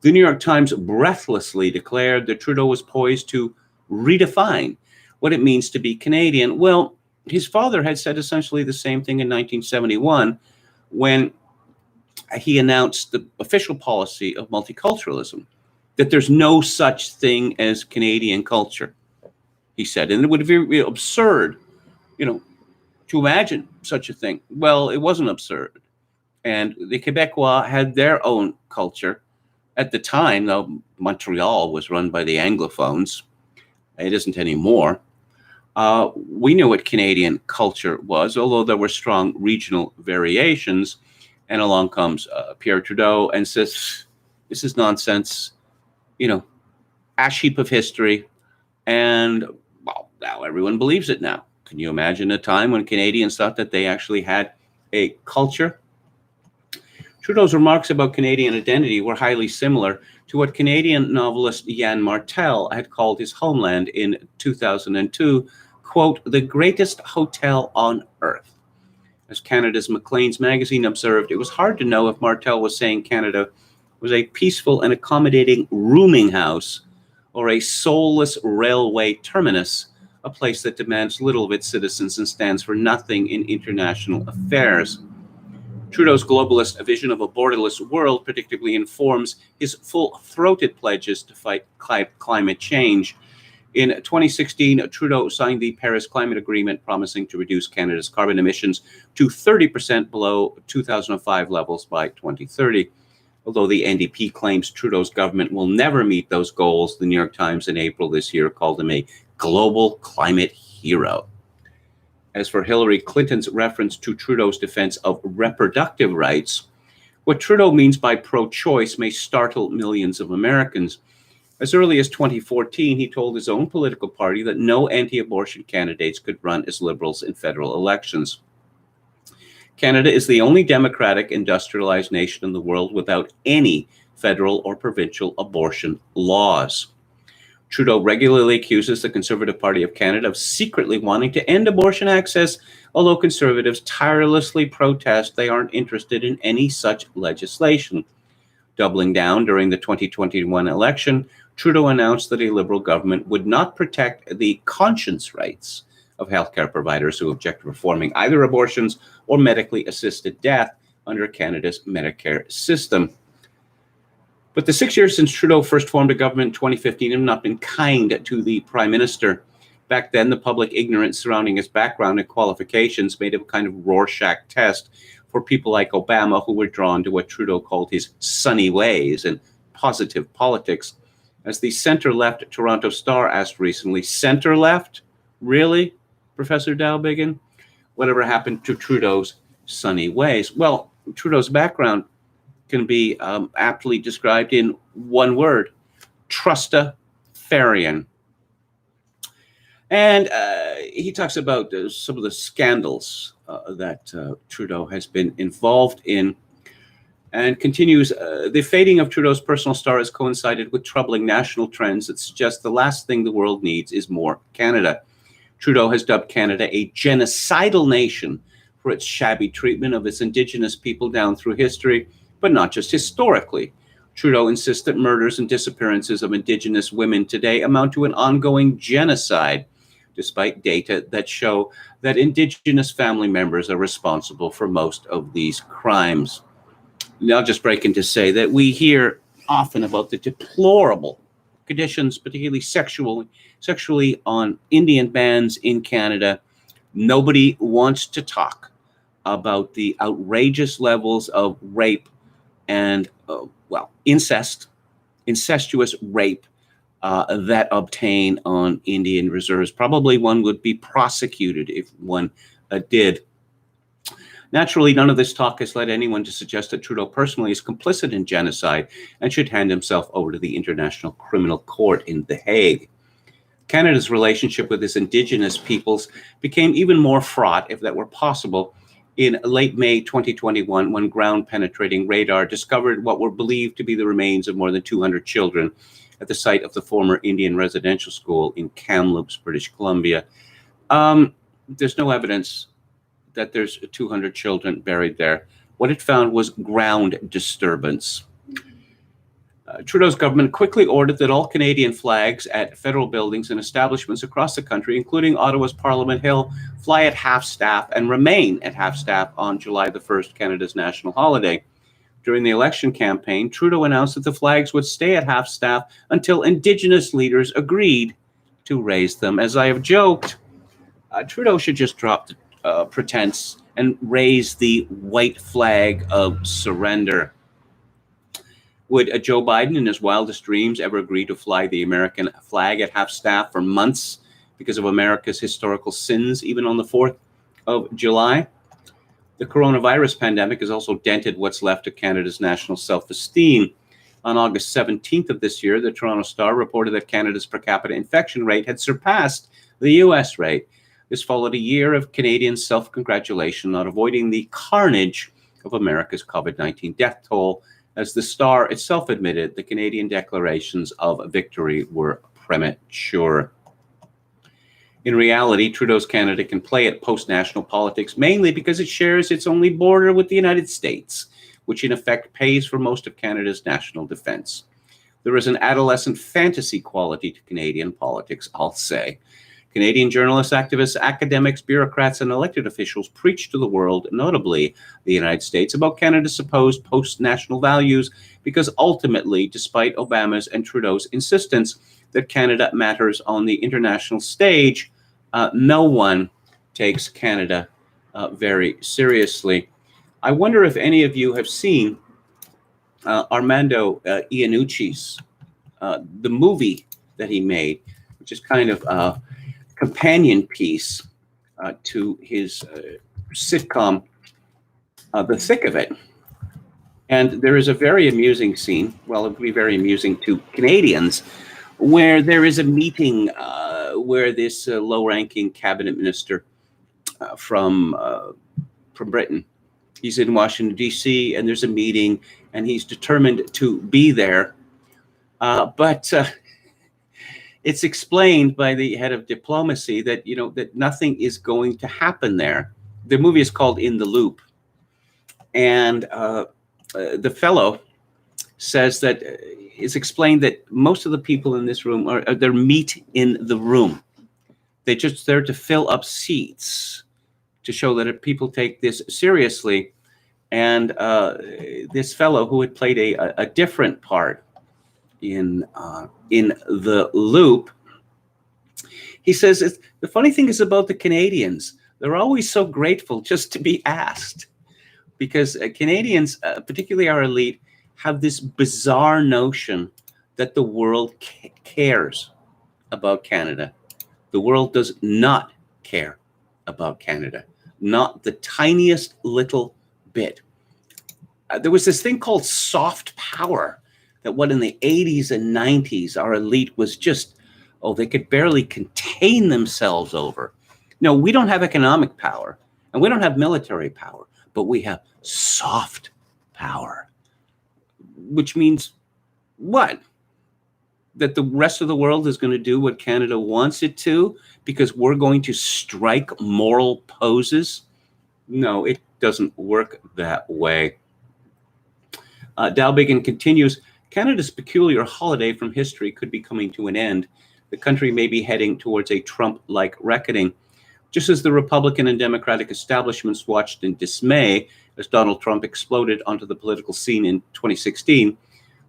The New York Times breathlessly declared that Trudeau was poised to redefine what it means to be Canadian. Well, his father had said essentially the same thing in 1971 when he announced the official policy of multiculturalism, that there's no such thing as Canadian culture, he said. And it would be absurd, to imagine such a thing. Well, it wasn't absurd. And the Quebecois had their own culture. At the time, though, Montreal was run by the Anglophones. It isn't anymore. We knew what Canadian culture was, although there were strong regional variations. And along comes Pierre Trudeau and says, this is nonsense, ash heap of history. And, well, now everyone believes it now. Can you imagine a time when Canadians thought that they actually had a culture? Trudeau's remarks about Canadian identity were highly similar to what Canadian novelist Yann Martel had called his homeland in 2002, quote, the greatest hotel on earth. As Canada's Maclean's magazine observed, it was hard to know if Martel was saying Canada was a peaceful and accommodating rooming house or a soulless railway terminus, a place that demands little of its citizens and stands for nothing in international affairs. Trudeau's globalist vision of a borderless world predictably informs his full-throated pledges to fight climate change. In 2016, Trudeau signed the Paris Climate Agreement, promising to reduce Canada's carbon emissions to 30% below 2005 levels by 2030. Although the NDP claims Trudeau's government will never meet those goals, the New York Times in April this year called him a global climate hero. As for Hillary Clinton's reference to Trudeau's defense of reproductive rights, what Trudeau means by pro-choice may startle millions of Americans. As early as 2014, he told his own political party that no anti-abortion candidates could run as Liberals in federal elections. Canada is the only democratic, industrialized nation in the world without any federal or provincial abortion laws. Trudeau regularly accuses the Conservative Party of Canada of secretly wanting to end abortion access, although Conservatives tirelessly protest they aren't interested in any such legislation. Doubling down during the 2021 election, Trudeau announced that a Liberal government would not protect the conscience rights of healthcare providers who object to performing either abortions or medically assisted death under Canada's Medicare system. But the 6 years since Trudeau first formed a government in 2015 have not been kind to the Prime Minister. Back then, the public ignorance surrounding his background and qualifications made him a kind of Rorschach test for people like Obama, who were drawn to what Trudeau called his sunny ways and positive politics. As the center-left Toronto Star asked recently, center-left? Really, Professor Dalbiggin? Whatever happened to Trudeau's sunny ways? Well, Trudeau's background can be aptly described in one word: trustafarian. And he talks about some of the scandals that Trudeau has been involved in, and continues, the fading of Trudeau's personal star has coincided with troubling national trends that suggest the last thing the world needs is more Canada. Trudeau has dubbed Canada a genocidal nation for its shabby treatment of its Indigenous people down through history, but not just historically. Trudeau insists that murders and disappearances of Indigenous women today amount to an ongoing genocide, despite data that show that Indigenous family members are responsible for most of these crimes. And I'll just break in to say that we hear often about the deplorable conditions, particularly sexually on Indian bands in Canada. Nobody wants to talk about the outrageous levels of rape and, incestuous rape that obtain on Indian reserves. Probably one would be prosecuted if one did. Naturally, none of this talk has led anyone to suggest that Trudeau personally is complicit in genocide and should hand himself over to the International Criminal Court in The Hague. Canada's relationship with its Indigenous peoples became even more fraught, if that were possible, in late May 2021, when ground-penetrating radar discovered what were believed to be the remains of more than 200 children at the site of the former Indian residential school in Kamloops, British Columbia. There's no evidence that there's 200 children buried there. What it found was ground disturbance. Trudeau's government quickly ordered that all Canadian flags at federal buildings and establishments across the country, including Ottawa's Parliament Hill, fly at half-staff and remain at half-staff on July the 1st, Canada's national holiday. During the election campaign, Trudeau announced that the flags would stay at half-staff until Indigenous leaders agreed to raise them. As I have joked, Trudeau should just drop the pretense and raise the white flag of surrender. Would Joe Biden, in his wildest dreams, ever agree to fly the American flag at half-staff for months because of America's historical sins, even on the 4th of July? The coronavirus pandemic has also dented what's left of Canada's national self-esteem. On August 17th of this year, the Toronto Star reported that Canada's per capita infection rate had surpassed the U.S. rate. This followed a year of Canadian self-congratulation on avoiding the carnage of America's COVID-19 death toll. As the Star itself admitted, the Canadian declarations of victory were premature. In reality, Trudeau's Canada can play at post-national politics mainly because it shares its only border with the United States, which in effect pays for most of Canada's national defense. There is an adolescent fantasy quality to Canadian politics, I'll say. Canadian journalists, activists, academics, bureaucrats, and elected officials preach to the world, notably the United States, about Canada's supposed post-national values because ultimately, despite Obama's and Trudeau's insistence that Canada matters on the international stage, no one takes Canada very seriously. I wonder if any of you have seen Armando Iannucci's the movie that he made, which is kind of a companion piece to his sitcom, The Thick of It. And there is a very amusing scene, well, it would be very amusing to Canadians, where there is a meeting where this low-ranking cabinet minister from Britain, he's in Washington, D.C., and there's a meeting, and he's determined to be there. But it's explained by the head of diplomacy that, that nothing is going to happen there. The movie is called In the Loop. And the fellow says that it's explained that most of the people in this room they're meat in the room. They're just there to fill up seats, to show that people take this seriously. And this fellow who had played a different part in The Loop, he says, the funny thing is about the Canadians, they're always so grateful just to be asked. Because Canadians, particularly our elite, have this bizarre notion that the world cares about Canada. The world does not care about Canada, not the tiniest little bit. There was this thing called soft power that in the 80s and 90s, our elite was just, they could barely contain themselves over. No, we don't have economic power and we don't have military power, but we have soft power, which means what? That the rest of the world is going to do what Canada wants it to because we're going to strike moral poses? No, it doesn't work that way. Dalbigan continues, Canada's peculiar holiday from history could be coming to an end. The country may be heading towards a Trump-like reckoning. Just as the Republican and Democratic establishments watched in dismay as Donald Trump exploded onto the political scene in 2016,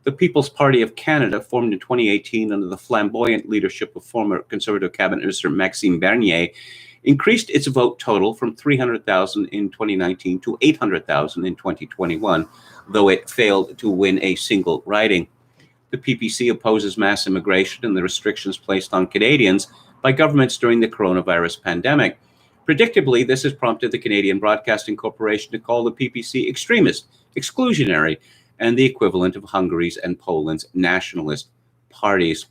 the People's Party of Canada, formed in 2018 under the flamboyant leadership of former Conservative Cabinet Minister Maxime Bernier, increased its vote total from 300,000 in 2019 to 800,000 in 2021, though it failed to win a single riding. The PPC opposes mass immigration and the restrictions placed on Canadians by governments during the coronavirus pandemic. Predictably, this has prompted the Canadian Broadcasting Corporation to call the PPC extremist, exclusionary, and the equivalent of Hungary's and Poland's nationalist parties.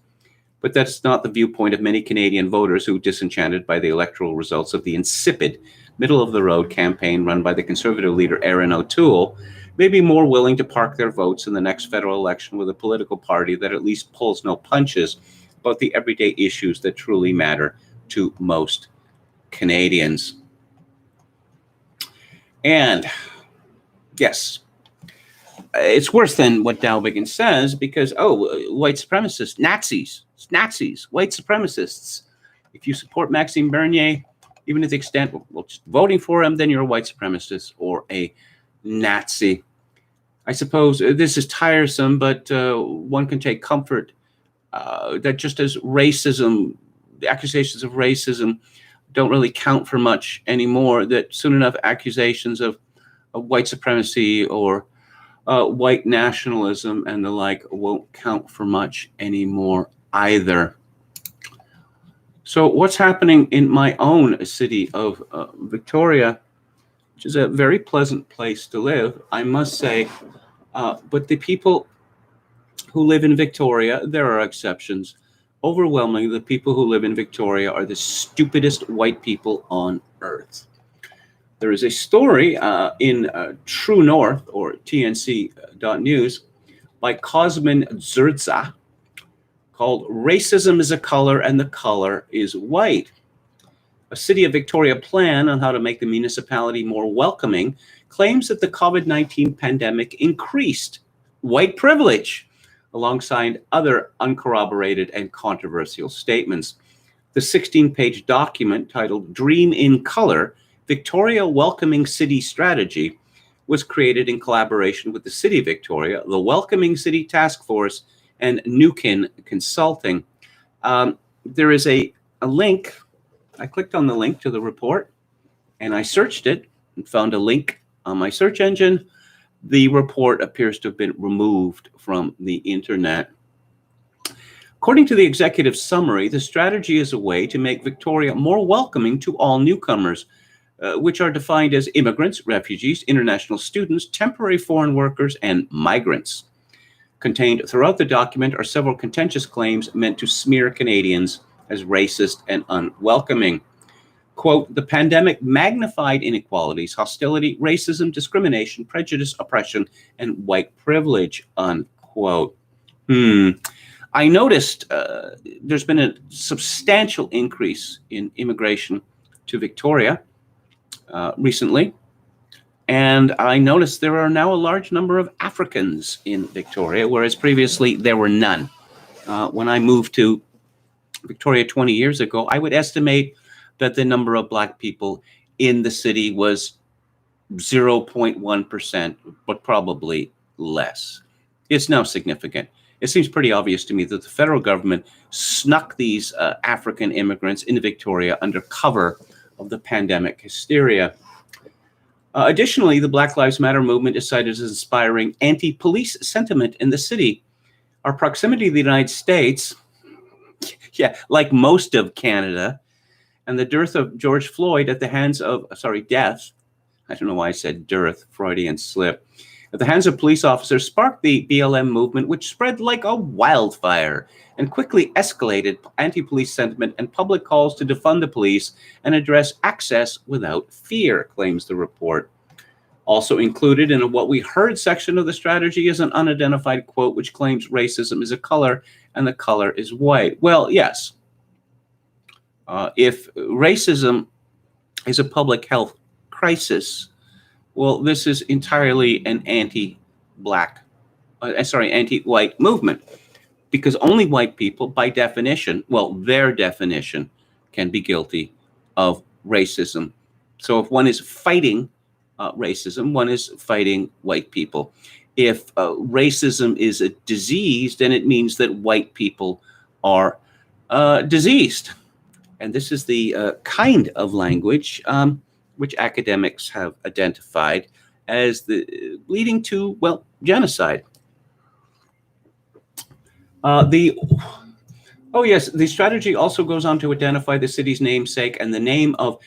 But that's not the viewpoint of many Canadian voters who, disenchanted by the electoral results of the insipid, middle-of-the-road campaign run by the Conservative leader Erin O'Toole, may be more willing to park their votes in the next federal election with a political party that at least pulls no punches about the everyday issues that truly matter to most Canadians. And yes, it's worse than what Dalbigan says because, white supremacists, Nazis, white supremacists. If you support Maxime Bernier, even to the extent, just voting for him, then you're a white supremacist or a Nazi. I suppose this is tiresome, but one can take comfort that just as racism, the accusations of racism don't really count for much anymore, that soon enough accusations of white supremacy or white nationalism and the like won't count for much anymore either. So what's happening in my own city of Victoria, which is a very pleasant place to live, I must say, but the people who live in Victoria, there are exceptions. Overwhelmingly, the people who live in Victoria are the stupidest white people on earth. There is a story in True North, or TNC.news, by Cosmin Dzurza called Racism is a Color and the Color is White. A City of Victoria plan on how to make the municipality more welcoming claims that the COVID-19 pandemic increased white privilege, alongside other uncorroborated and controversial statements. The 16-page document titled Dream in Color, Victoria Welcoming City Strategy was created in collaboration with the City of Victoria, the Welcoming City Task Force, and Nukin Consulting. There is a link. I clicked on the link to the report and I searched it and found a link on my search engine. The report appears to have been removed from the internet. According to the executive summary, the strategy is a way to make Victoria more welcoming to all newcomers, which are defined as immigrants, refugees, international students, temporary foreign workers, and migrants. Contained throughout the document are several contentious claims meant to smear Canadians as racist and unwelcoming. Quote, the pandemic magnified inequalities, hostility, racism, discrimination, prejudice, oppression, and white privilege, unquote. I noticed there's been a substantial increase in immigration to Victoria recently. And I noticed there are now a large number of Africans in Victoria, whereas previously there were none. When I moved to Victoria 20 years ago, I would estimate that the number of Black people in the city was 0.1%, but probably less. It's now significant. It seems pretty obvious to me that the federal government snuck these African immigrants into Victoria under cover of the pandemic hysteria. Additionally, the Black Lives Matter movement is cited as inspiring anti-police sentiment in the city. Our proximity to the United States, like most of Canada, and the death of George Floyd at the hands of, death, I don't know why I said dearth, Freudian slip, at the hands of police officers sparked the BLM movement, which spread like a wildfire and quickly escalated anti-police sentiment and public calls to defund the police and address access without fear, claims the report. Also included in a what we heard section of the strategy is an unidentified quote which claims racism is a color and the color is white. Well, yes. If racism is a public health crisis, well, this is entirely an anti-white movement, because only white people, by definition, their definition, can be guilty of racism. So if one is fighting racism, one is fighting white people. If racism is a disease, then it means that white people are diseased. And this is the kind of language which academics have identified as leading to, genocide. The strategy also goes on to identify the city's namesake and the name of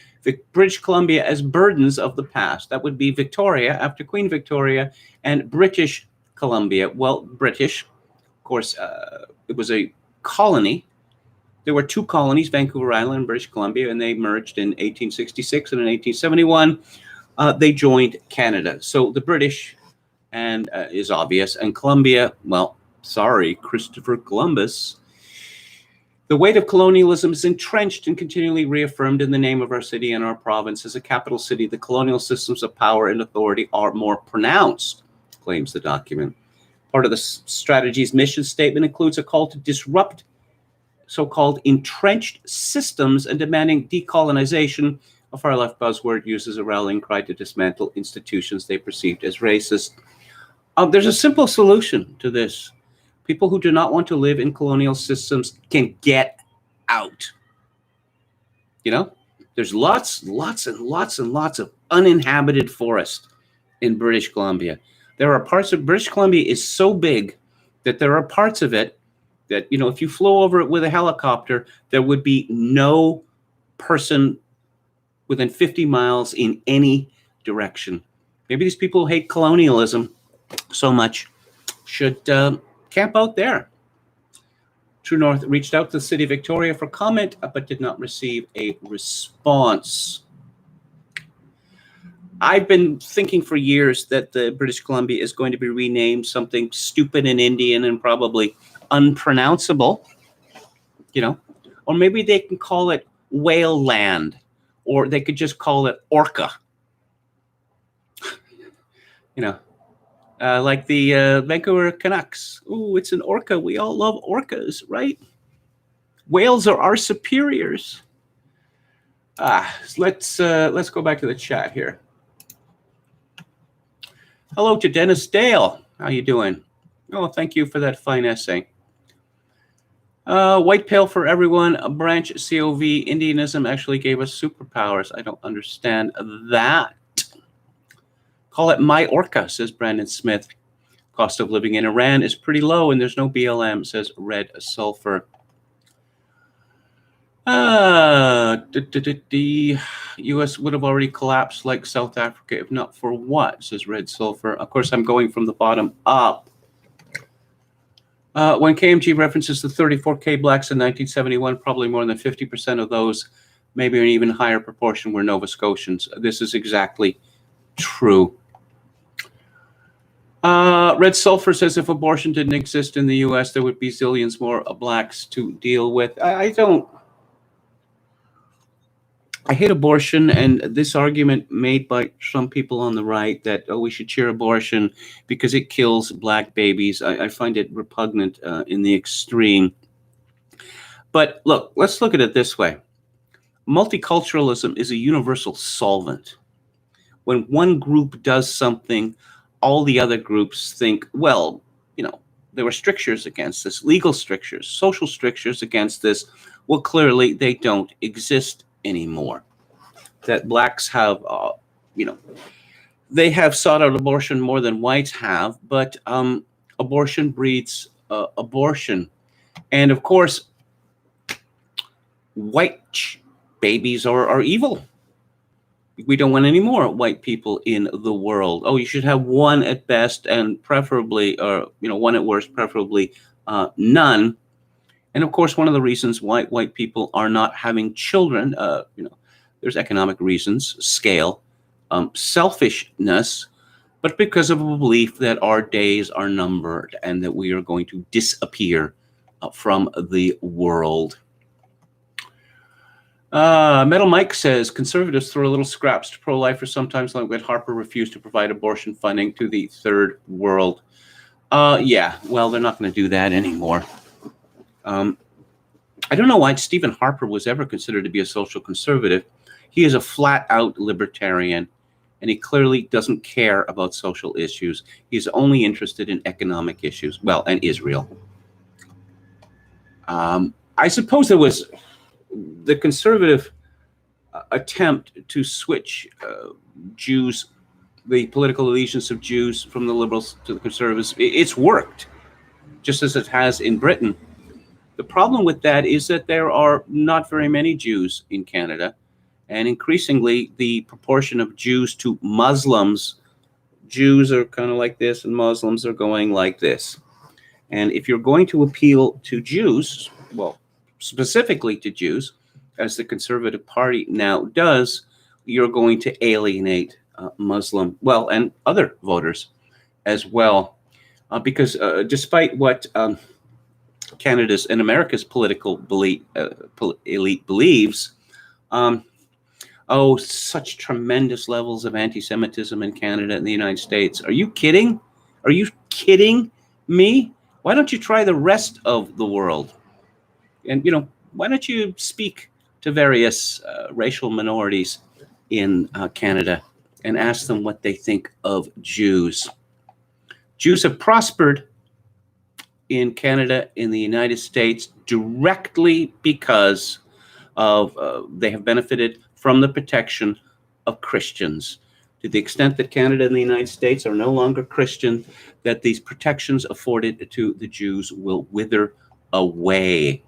British Columbia as burdens of the past. That would be Victoria after Queen Victoria and British Columbia. Well, British, of course, it was a colony. There were two colonies, Vancouver Island and British Columbia, and they merged in 1866, and in 1871, they joined Canada. So the British is obvious, and Columbia, sorry, Christopher Columbus. The weight of colonialism is entrenched and continually reaffirmed in the name of our city and our province. As a capital city, the colonial systems of power and authority are more pronounced, claims the document. Part of the strategy's mission statement includes a call to disrupt so-called entrenched systems and demanding decolonization. A far-left buzzword uses a rallying cry to dismantle institutions they perceived as racist. There's a simple solution to this. People who do not want to live in colonial systems can get out. There's lots of uninhabited forest in British Columbia. There are parts of British Columbia is so big that there are parts of it that, if you flew over it with a helicopter, there would be no person within 50 miles in any direction. Maybe these people who hate colonialism so much should camp out there. True North reached out to the city of Victoria for comment, but did not receive a response. I've been thinking for years that the British Columbia is going to be renamed something stupid and Indian and probably unpronounceable, or maybe they can call it Whale Land, or they could just call it Orca, like the Vancouver Canucks. Ooh, it's an orca. We all love orcas, right? Whales are our superiors. Let's go back to the chat here. Hello to Dennis Dale. How you doing? Oh, thank you for that fine essay. White Pale for Everyone, a branch COV. Indianism actually gave us superpowers. I don't understand that. Call it my orca, says Brandon Smith. Cost of living in Iran is pretty low and there's no BLM, says Red Sulfur. The U.S. would have already collapsed like South Africa if not for what, says Red Sulfur. Of course, I'm going from the bottom up. When KMG references the 34K blacks in 1971, probably more than 50% of those, maybe an even higher proportion, were Nova Scotians. This is exactly true. Red Sulfur says if abortion didn't exist in the U.S., there would be zillions more blacks to deal with. I hate abortion, and this argument made by some people on the right that, oh, we should cheer abortion because it kills black babies. I find it repugnant in the extreme. But look, let's look at it this way. Multiculturalism is a universal solvent. When one group does something, all the other groups think, well, there were strictures against this, legal strictures, social strictures against this. Well, clearly they don't exist anymore. That blacks have, they have sought out abortion more than whites have, but abortion breeds abortion. And of course, white babies are evil. We don't want any more white people in the world. Oh, you should have one at best and preferably, or one at worst, preferably none. And of course, one of the reasons why white people are not having children, there's economic reasons, scale, selfishness, but because of a belief that our days are numbered and that we are going to disappear from the world. Metal Mike says conservatives throw little scraps to pro-lifers sometimes, like when Harper refused to provide abortion funding to the third world. Yeah, well, they're not going to do that anymore. I don't know why Stephen Harper was ever considered to be a social conservative. He is a flat-out libertarian, and he clearly doesn't care about social issues. He's only interested in economic issues, well, and Israel. I suppose there was the conservative attempt to switch Jews, the political allegiance of Jews from the liberals to the conservatives. It's worked, just as it has in Britain. The problem with that is that there are not very many Jews in Canada, and increasingly the proportion of Jews to Muslims, Jews are kind of like this and Muslims are going like this. And if you're going to appeal to Jews, well, specifically to Jews, as the Conservative Party now does, you're going to alienate Muslim, well, and other voters as well. Because despite what Canada's and America's political elite believes, such tremendous levels of anti-Semitism in Canada and the United States. Are you kidding? Are you kidding me? Why don't you try the rest of the world? And, why don't you speak to various racial minorities in Canada and ask them what they think of Jews? Jews have prospered in Canada, in the United States, directly because of they have benefited from the protection of Christians. To the extent that Canada and the United States are no longer Christian, that these protections afforded to the Jews will wither away.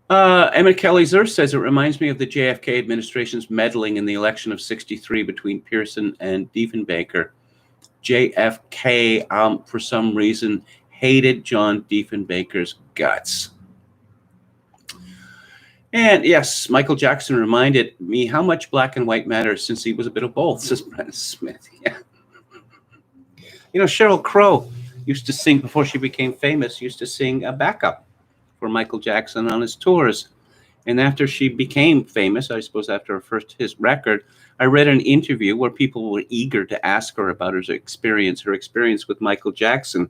Emmett Kelly-Zer says it reminds me of the JFK administration's meddling in the election of '63 between Pearson and Diefenbaker. JFK, for some reason, hated John Diefenbaker's guts. And yes, Michael Jackson reminded me how much black and white matters since he was a bit of both, says Brent Smith. Yeah. Sheryl Crow used to sing, before she became famous, used to sing a backup for Michael Jackson on his tours. And after she became famous, I suppose after his record, I read an interview where people were eager to ask her about her experience with Michael Jackson.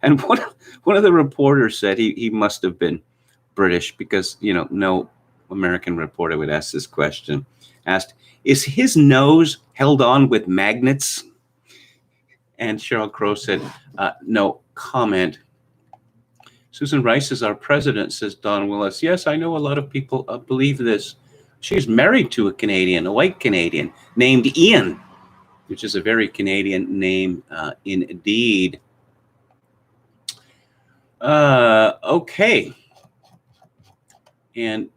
And one of the reporters said he must have been British, because, no American reporter would ask this question. Asked, is his nose held on with magnets? And Sheryl Crow said, no comment. Susan Rice is our president, says Don Willis. Yes, I know a lot of people believe this. She's married to a Canadian, a white Canadian, named Ian, which is a very Canadian name indeed. Okay. And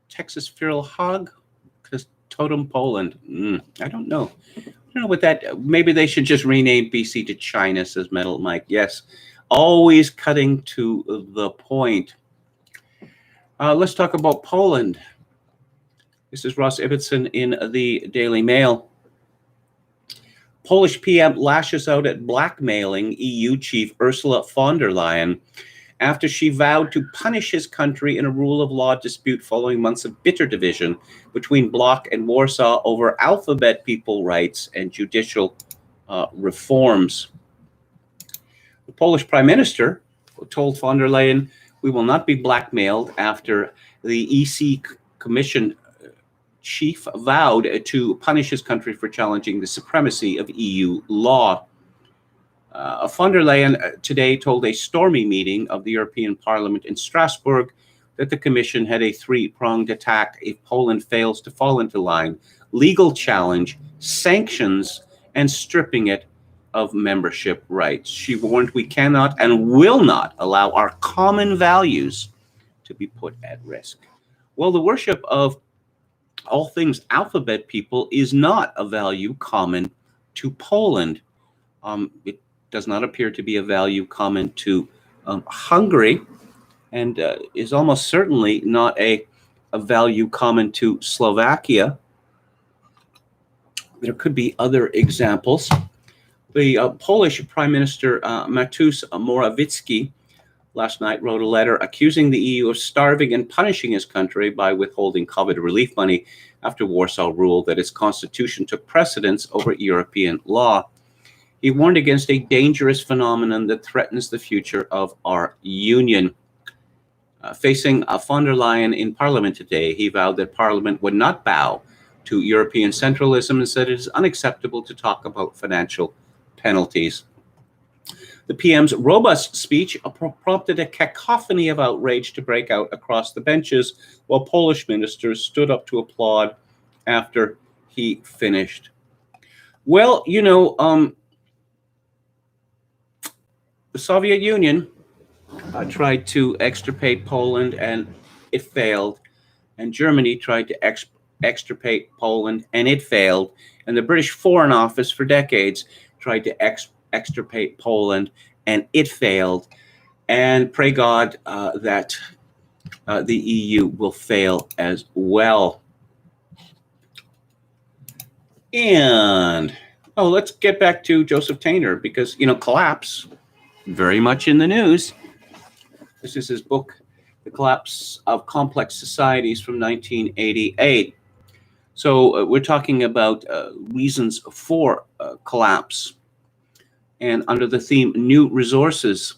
Texas feral hog, totem Poland. I don't know. I don't know what that. Maybe they should just rename BC to China, says Metal Mike. Yes, always cutting to the point. Let's talk about Poland. This is Ross Ibbotson in the Daily Mail. Polish PM lashes out at blackmailing EU chief Ursula von der Leyen after she vowed to punish his country in a rule of law dispute following months of bitter division between Bloc and Warsaw over alphabet people rights and judicial reforms. The Polish Prime Minister told von der Leyen, "We will not be blackmailed," after the EC Commission chief vowed to punish his country for challenging the supremacy of EU law. Von der Leyen today told a stormy meeting of the European Parliament in Strasbourg that the Commission had a three-pronged attack if Poland fails to fall into line: legal challenge, sanctions, and stripping it of membership rights. She warned, "We cannot and will not allow our common values to be put at risk." Well, the worship of all things alphabet people is not a value common to Poland. It does not appear to be a value common to Hungary, and is almost certainly not a value common to Slovakia. There could be other examples. The Polish Prime Minister Mateusz Morawiecki last night wrote a letter accusing the EU of starving and punishing his country by withholding COVID relief money after Warsaw ruled that its constitution took precedence over European law. He warned against a dangerous phenomenon that threatens the future of our union. Facing von der Leyen in Parliament today, he vowed that Parliament would not bow to European centralism and said it is unacceptable to talk about financial penalties. The PM's robust speech prompted a cacophony of outrage to break out across the benches, while Polish ministers stood up to applaud after he finished. Well, you know, the Soviet Union tried to extirpate Poland, and it failed. And Germany tried to extirpate Poland, and it failed. And the British Foreign Office for decades tried to extirpate Poland, and it failed. And pray God that the EU will fail as well. And let's get back to Joseph Tainter, because collapse, very much in the news. This is his book, The Collapse of Complex Societies, from 1988. So we're talking about reasons for collapse, and under the theme New Resources.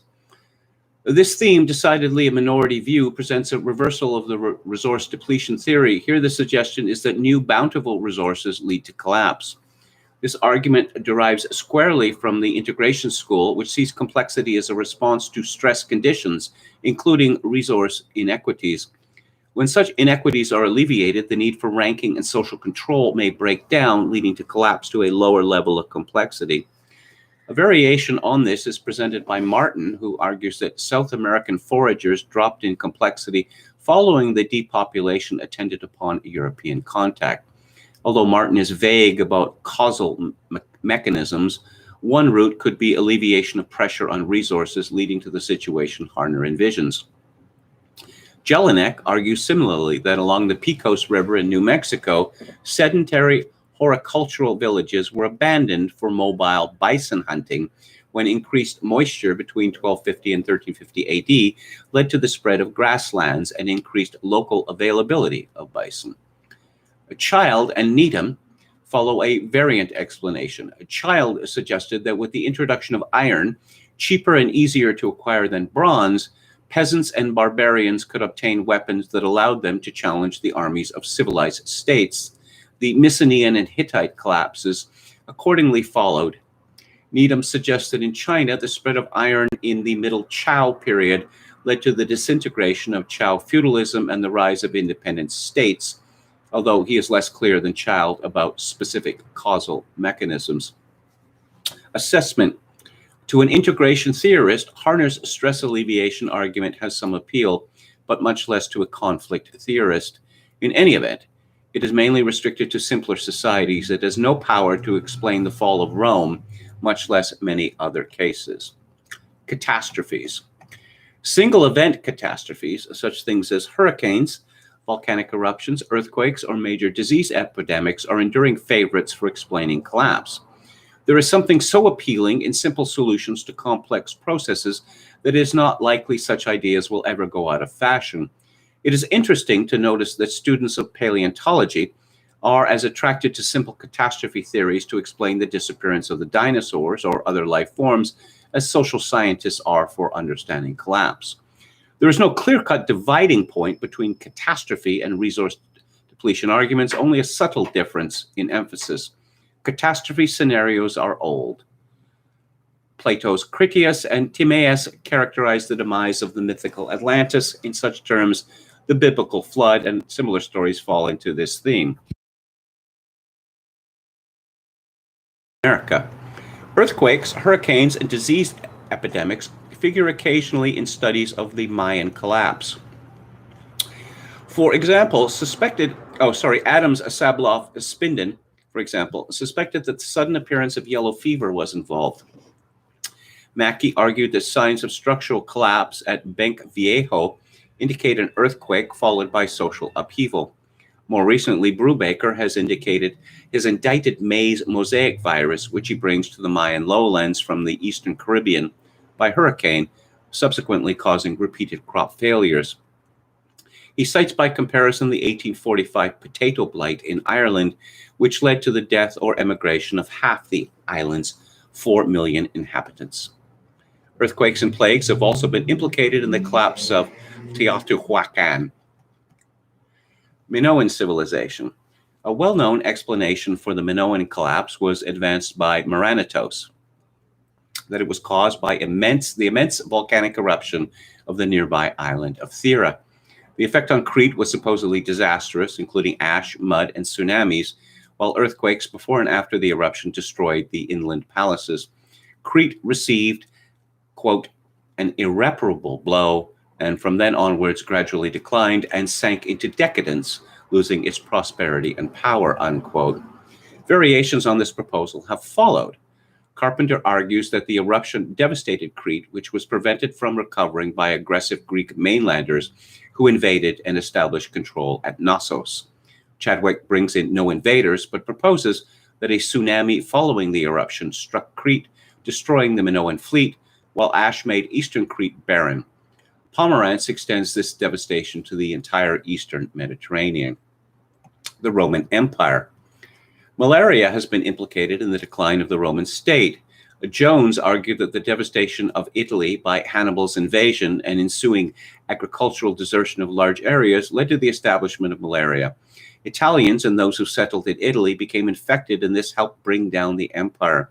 This theme, decidedly a minority view, presents a reversal of the resource depletion theory. Here the suggestion is that new bountiful resources lead to collapse. This argument derives squarely from the integration school, which sees complexity as a response to stress conditions, including resource inequities. When such inequities are alleviated, the need for ranking and social control may break down, leading to collapse to a lower level of complexity. A variation on this is presented by Martin, who argues that South American foragers dropped in complexity following the depopulation attendant upon European contact. Although Martin is vague about causal mechanisms, one route could be alleviation of pressure on resources, leading to the situation Harner envisions. Jelinek argues similarly that along the Pecos River in New Mexico, sedentary horticultural villages were abandoned for mobile bison hunting when increased moisture between 1250 and 1350 AD led to the spread of grasslands and increased local availability of bison. Child and Needham follow a variant explanation. Child suggested that with the introduction of iron, cheaper and easier to acquire than bronze, peasants and barbarians could obtain weapons that allowed them to challenge the armies of civilized states. The Mycenaean and Hittite collapses accordingly followed. Needham suggests that in China, the spread of iron in the Middle Chao period led to the disintegration of Chow feudalism and the rise of independent states, although he is less clear than Child about specific causal mechanisms. Assessment. To an integration theorist, Harner's stress alleviation argument has some appeal, but much less to a conflict theorist. In any event, it is mainly restricted to simpler societies. It has no power to explain the fall of Rome, much less many other cases. Catastrophes. Single event catastrophes, such things as hurricanes, volcanic eruptions, earthquakes, or major disease epidemics, are enduring favorites for explaining collapse. There is something so appealing in simple solutions to complex processes that it is not likely such ideas will ever go out of fashion. It is interesting to notice that students of paleontology are as attracted to simple catastrophe theories to explain the disappearance of the dinosaurs or other life forms as social scientists are for understanding collapse. There is no clear-cut dividing point between catastrophe and resource depletion arguments, only a subtle difference in emphasis. Catastrophe scenarios are old. Plato's Critias and Timaeus characterize the demise of the mythical Atlantis. In such terms, the biblical flood and similar stories fall into this theme. America. Earthquakes, hurricanes, and disease epidemics figure occasionally in studies of the Mayan collapse. For example, Adams Sabloff Spindon, for example, suspected that the sudden appearance of yellow fever was involved. Mackey argued that signs of structural collapse at Benque Viejo indicate an earthquake followed by social upheaval. More recently, Brubaker has indicted maize mosaic virus, which he brings to the Mayan lowlands from the eastern Caribbean by hurricane, subsequently causing repeated crop failures. He cites by comparison the 1845 potato blight in Ireland, which led to the death or emigration of half the island's 4 million inhabitants. Earthquakes and plagues have also been implicated in the collapse of Teotihuacan. Minoan civilization. A well-known explanation for the Minoan collapse was advanced by Maranitos, that it was caused by the immense volcanic eruption of the nearby island of Thera. The effect on Crete was supposedly disastrous, including ash, mud, and tsunamis, while earthquakes before and after the eruption destroyed the inland palaces. Crete received, quote, an irreparable blow, and from then onwards gradually declined and sank into decadence, losing its prosperity and power, unquote. Variations on this proposal have followed. Carpenter argues that the eruption devastated Crete, which was prevented from recovering by aggressive Greek mainlanders who invaded and established control at Knossos. Chadwick brings in no invaders, but proposes that a tsunami following the eruption struck Crete, destroying the Minoan fleet, while ash made eastern Crete barren. Pomerantz extends this devastation to the entire eastern Mediterranean. The Roman Empire. Malaria has been implicated in the decline of the Roman state. Jones argued that the devastation of Italy by Hannibal's invasion and ensuing agricultural desertion of large areas led to the establishment of malaria. Italians and those who settled in Italy became infected, and this helped bring down the empire.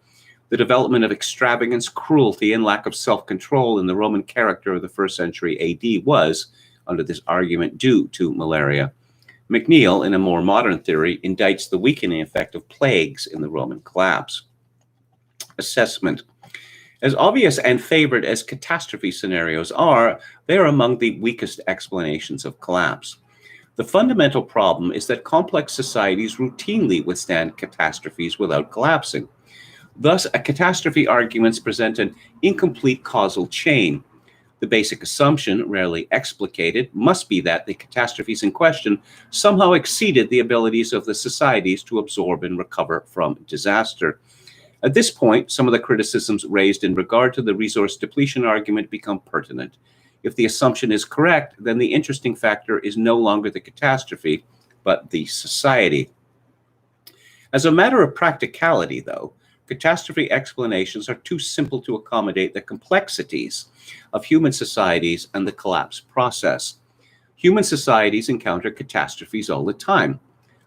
The development of extravagance, cruelty, and lack of self-control in the Roman character of the 1st century AD was, under this argument, due to malaria. McNeill, in a more modern theory, indicts the weakening effect of plagues in the Roman collapse. Assessment. As obvious and favored as catastrophe scenarios are, they are among the weakest explanations of collapse. The fundamental problem is that complex societies routinely withstand catastrophes without collapsing. Thus, catastrophe arguments present an incomplete causal chain. The basic assumption, rarely explicated, must be that the catastrophes in question somehow exceeded the abilities of the societies to absorb and recover from disaster. At this point, some of the criticisms raised in regard to the resource depletion argument become pertinent. If the assumption is correct, then the interesting factor is no longer the catastrophe, but the society. As a matter of practicality, though, catastrophe explanations are too simple to accommodate the complexities of human societies and the collapse process. Human societies encounter catastrophes all the time.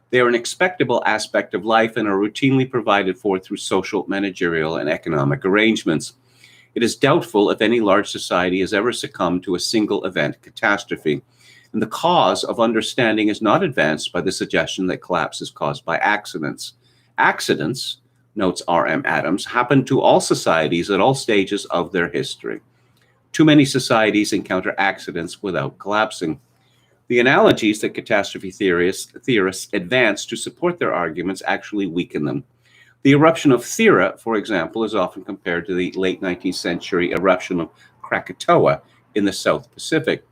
They are an expectable aspect of life and are routinely provided for through social, managerial, and economic arrangements. It is doubtful if any large society has ever succumbed to a single event catastrophe. And the cause of understanding is not advanced by the suggestion that collapse is caused by accidents. Accidents, notes R.M. Adams, happen to all societies at all stages of their history. Too many societies encounter accidents without collapsing. The analogies that catastrophe theorists advance to support their arguments actually weaken them. The eruption of Thera, for example, is often compared to the late 19th century eruption of Krakatoa in the South Pacific.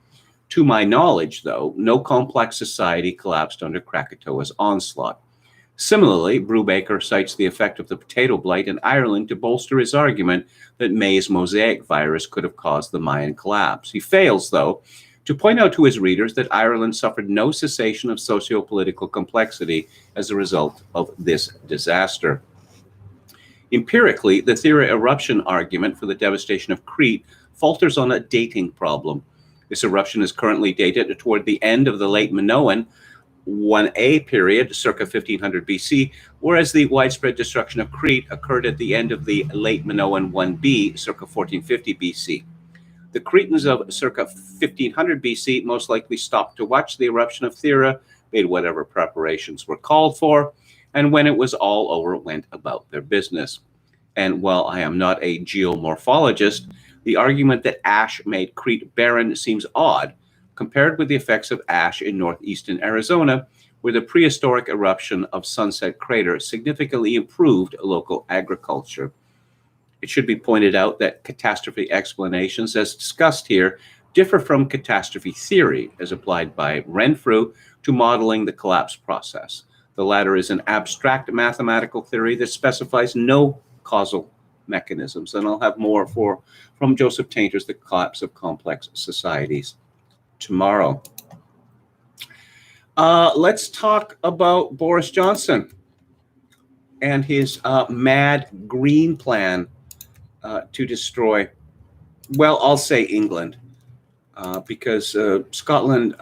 To my knowledge, though, no complex society collapsed under Krakatoa's onslaught. Similarly, Brubaker cites the effect of the potato blight in Ireland to bolster his argument that May's mosaic virus could have caused the Mayan collapse. He fails, though, to point out to his readers that Ireland suffered no cessation of socio-political complexity as a result of this disaster. Empirically, the Thera eruption argument for the devastation of Crete falters on a dating problem. This eruption is currently dated toward the end of the late Minoan 1A period, circa 1500 BC, whereas the widespread destruction of Crete occurred at the end of the late Minoan 1B, circa 1450 BC. The Cretans of circa 1500 BC most likely stopped to watch the eruption of Thera, made whatever preparations were called for, and when it was all over, went about their business. And while I am not a geomorphologist, the argument that ash made Crete barren seems odd, compared with the effects of ash in northeastern Arizona, where the prehistoric eruption of Sunset Crater significantly improved local agriculture. It should be pointed out that catastrophe explanations, as discussed here, differ from catastrophe theory, as applied by Renfrew to modeling the collapse process. The latter is an abstract mathematical theory that specifies no causal mechanisms, and I'll have more from Joseph Tainter's The Collapse of Complex Societies tomorrow. Let's talk about Boris Johnson and his mad green plan to destroy, well, I'll say England, because Scotland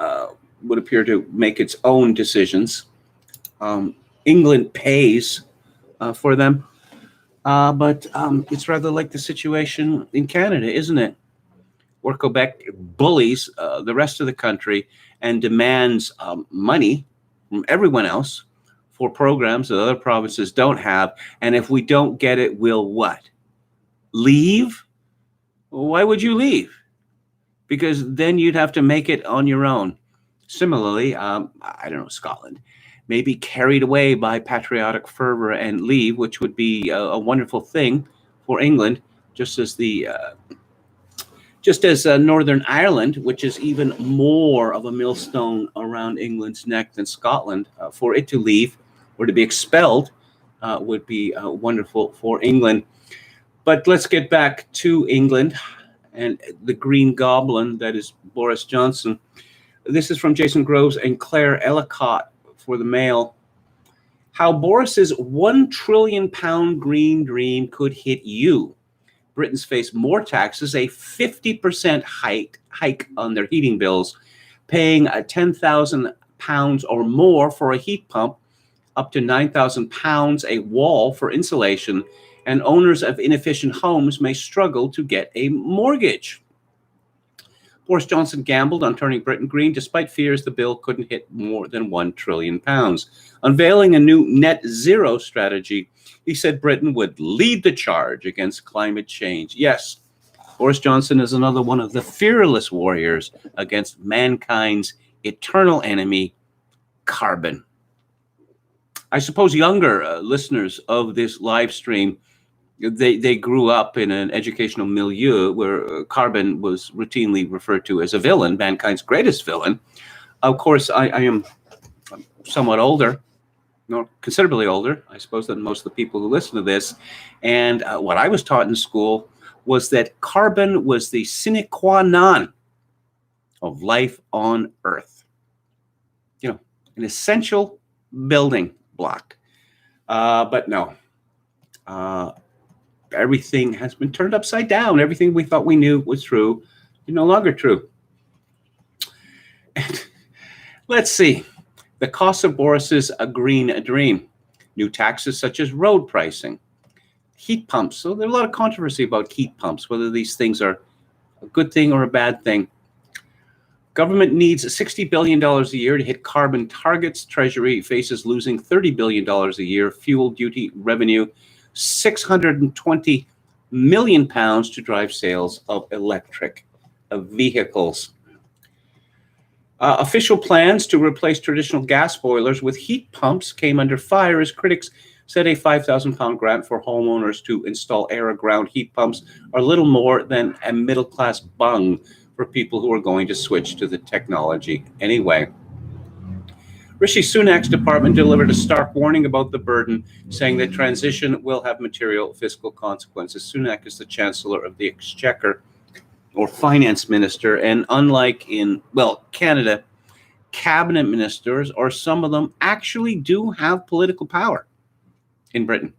would appear to make its own decisions. England pays for them, but it's rather like the situation in Canada, isn't it? Where Quebec bullies the rest of the country and demands money from everyone else for programs that other provinces don't have. And if we don't get it, we'll what? Leave? Why would you leave? Because then you'd have to make it on your own. Similarly, I don't know, Scotland may be carried away by patriotic fervor and leave, which would be a wonderful thing for England, just as Northern Ireland, which is even more of a millstone around England's neck than Scotland, for it to leave or to be expelled would be wonderful for England. But let's get back to England and the Green Goblin, that is Boris Johnson. This is from Jason Groves and Claire Ellicott for the Mail. How Boris's £1 trillion green dream could hit you. Britons face more taxes, a 50% hike on their heating bills, paying £10,000 or more for a heat pump, up to £9,000 a wall for insulation, and owners of inefficient homes may struggle to get a mortgage. Boris Johnson gambled on turning Britain green despite fears the bill couldn't hit more than £1 trillion. Unveiling a new net zero strategy, he said Britain would lead the charge against climate change. Yes, Boris Johnson is another one of the fearless warriors against mankind's eternal enemy, carbon. I suppose younger listeners of this live stream, they grew up in an educational milieu where carbon was routinely referred to as a villain, mankind's greatest villain. Of course, I am somewhat older, considerably older, I suppose, than most of the people who listen to this. And what I was taught in school was that carbon was the sine qua non of life on Earth. You know, an essential building block. But no. Everything has been turned upside down. Everything we thought we knew was true is no longer true. And let's see. The cost of Boris's green dream. New taxes such as road pricing. Heat pumps. So there's a lot of controversy about heat pumps, whether these things are a good thing or a bad thing. Government needs $60 billion a year to hit carbon targets. Treasury faces losing $30 billion a year. Fuel duty revenue, £620 million to drive sales of electric vehicles. Official plans to replace traditional gas boilers with heat pumps came under fire as critics said a £5,000 grant for homeowners to install air-to-ground heat pumps are little more than a middle-class bung for people who are going to switch to the technology anyway. Rishi Sunak's department delivered a stark warning about the burden, saying that transition will have material fiscal consequences. Sunak is the Chancellor of the Exchequer, or Finance Minister, and unlike in, Canada, cabinet ministers, or some of them, actually do have political power in Britain.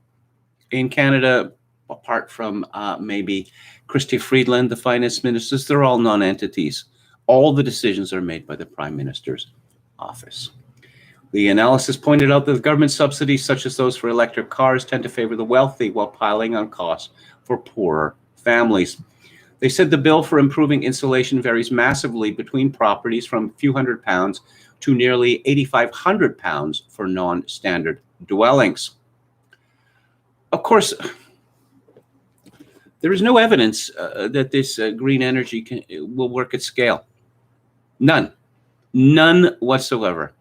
In Canada, apart from maybe Chrystia Freeland, the finance ministers, they're all non-entities. All the decisions are made by the Prime Minister's office. The analysis pointed out that the government subsidies, such as those for electric cars, tend to favor the wealthy while piling on costs for poorer families. They said the bill for improving insulation varies massively between properties, from a few £100 to nearly £8,500 for non-standard dwellings. Of course, there is no evidence that this green energy will work at scale. None whatsoever.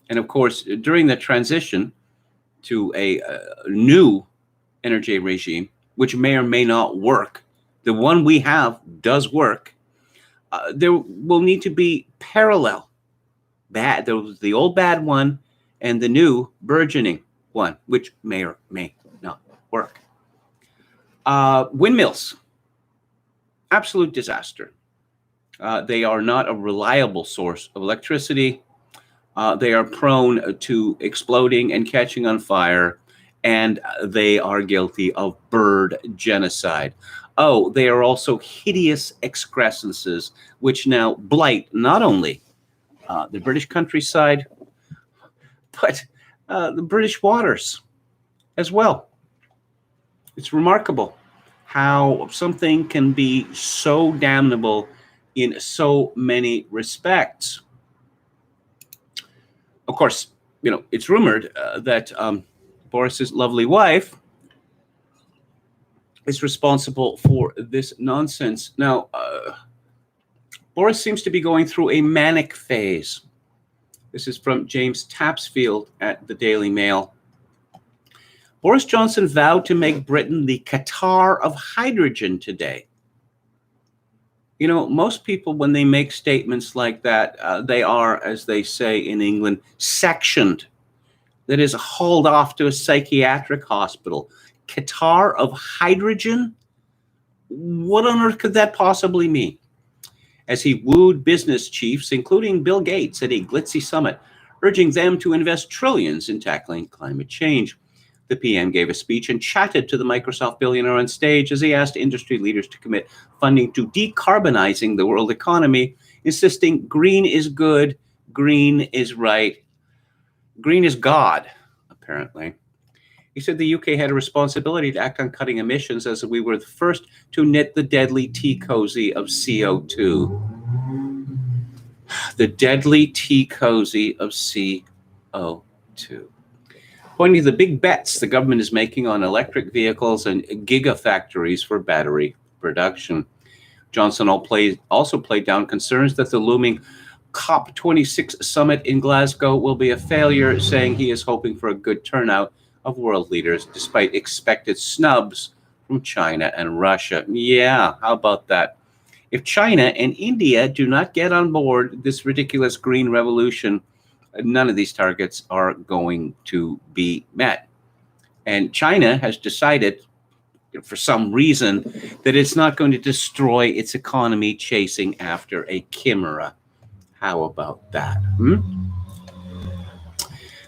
And of course, during the transition to a new energy regime, which may or may not work, the one we have does work, there will need to be parallel. There was the old bad one and the new burgeoning one, which may or may not work. Windmills, absolute disaster. They are not a reliable source of electricity. They are prone to exploding and catching on fire, and they are guilty of bird genocide. Oh, they are also hideous excrescences, which now blight not only the British countryside, but the British waters as well. It's remarkable how something can be so damnable in so many respects. Of course, it's rumored that Boris's lovely wife is responsible for this nonsense. Now, Boris seems to be going through a manic phase. This is from James Tapsfield at the Daily Mail. Boris Johnson vowed to make Britain the Qatar of hydrogen today. Most people, when they make statements like that, they are, as they say in England, sectioned. That is, hauled off to a psychiatric hospital. Qatar of hydrogen? What on earth could that possibly mean? As he wooed business chiefs, including Bill Gates, at a glitzy summit, urging them to invest trillions in tackling climate change. The PM gave a speech and chatted to the Microsoft billionaire on stage as he asked industry leaders to commit funding to decarbonizing the world economy, insisting green is good, green is right, green is God, apparently. He said the UK had a responsibility to act on cutting emissions, as we were the first to knit the deadly tea cozy of CO2. The deadly tea cozy of CO2. Pointing to the big bets the government is making on electric vehicles and gigafactories for battery production. Johnson also played down concerns that the looming COP26 summit in Glasgow will be a failure, saying he is hoping for a good turnout of world leaders despite expected snubs from China and Russia. Yeah, how about that? If China and India do not get on board this ridiculous green revolution, none of these targets are going to be met. And China has decided, for some reason, that it's not going to destroy its economy chasing after a chimera. How about that?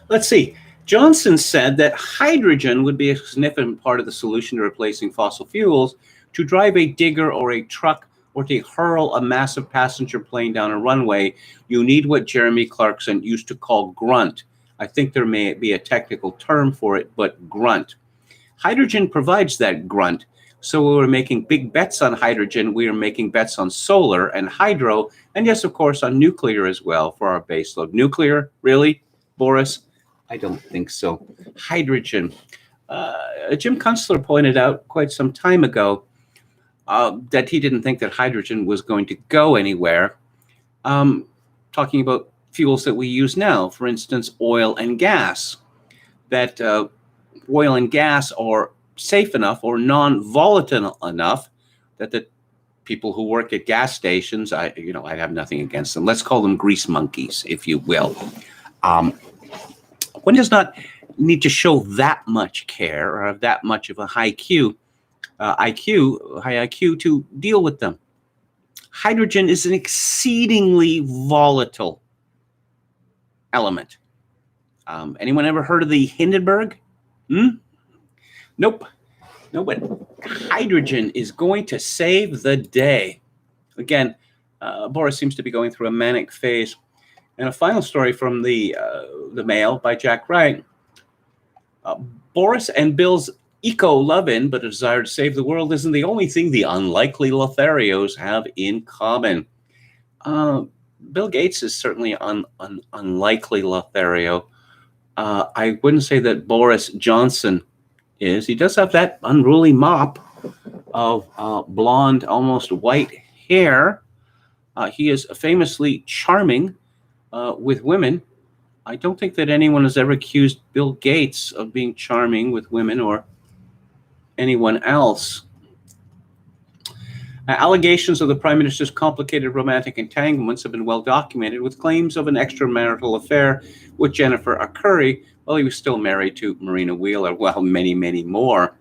Let's see. Johnson said that hydrogen would be a significant part of the solution to replacing fossil fuels. To drive a digger or a truck or to hurl a massive passenger plane down a runway, you need what Jeremy Clarkson used to call grunt. I think there may be a technical term for it, but grunt. Hydrogen provides that grunt. So we were making big bets on hydrogen. We were making bets on solar and hydro, and yes, of course, on nuclear as well for our baseload. Nuclear, really, Boris? I don't think so. Hydrogen. Jim Kunstler pointed out quite some time ago that he didn't think that hydrogen was going to go anywhere. Talking about fuels that we use now, for instance, oil and gas. That oil and gas are safe enough or non-volatile enough that the people who work at gas stations, I have nothing against them. Let's call them grease monkeys, if you will. One does not need to show that much care or have that much of a high IQ to deal with them. Hydrogen is an exceedingly volatile element. Anyone ever heard of the Hindenburg? Nope. No, but hydrogen is going to save the day. Again, Boris seems to be going through a manic phase. And a final story from the Mail by Jack Wright. Boris and Bill's eco-love-in, but a desire to save the world isn't the only thing the unlikely Lotharios have in common. Bill Gates is certainly an unlikely Lothario. I wouldn't say that Boris Johnson is. He does have that unruly mop of blonde, almost white hair. He is famously charming with women. I don't think that anyone has ever accused Bill Gates of being charming with women or anyone else. Allegations of the Prime Minister's complicated romantic entanglements have been well documented, with claims of an extramarital affair with Jennifer Arcuri while he was still married to Marina Wheeler, while many, many more.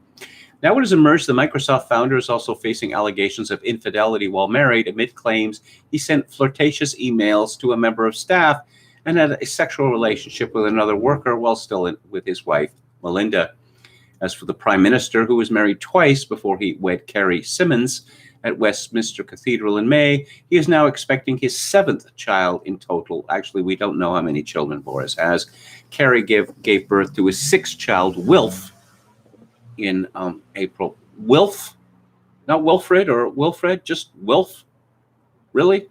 Now it has emerged the Microsoft founder is also facing allegations of infidelity while married, amid claims he sent flirtatious emails to a member of staff and had a sexual relationship with another worker while still with his wife, Melinda. As for the Prime Minister, who was married twice before he wed Carrie Simmons at Westminster Cathedral in May, he is now expecting his 7th child in total. Actually, we don't know how many children Boris has. Carrie gave birth to his 6th child, Wilf, in April. Wilf? Not Wilfred or Wilfred, just Wilf? Really?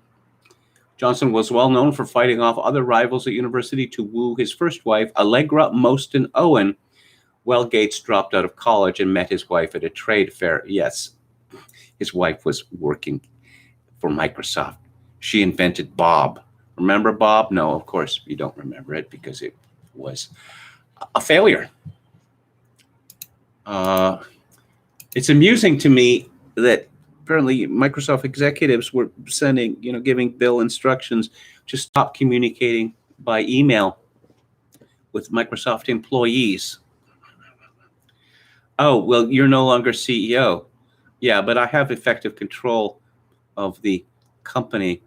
Johnson was well known for fighting off other rivals at university to woo his first wife, Allegra Mostyn Owen, while Gates dropped out of college and met his wife at a trade fair. Yes, his wife was working for Microsoft. She invented Bob. Remember Bob? No, of course you don't remember it because it was a failure. It's amusing to me that apparently Microsoft executives were giving Bill instructions to stop communicating by email with Microsoft employees. Oh, well, you're no longer CEO. Yeah, but I have effective control of the company.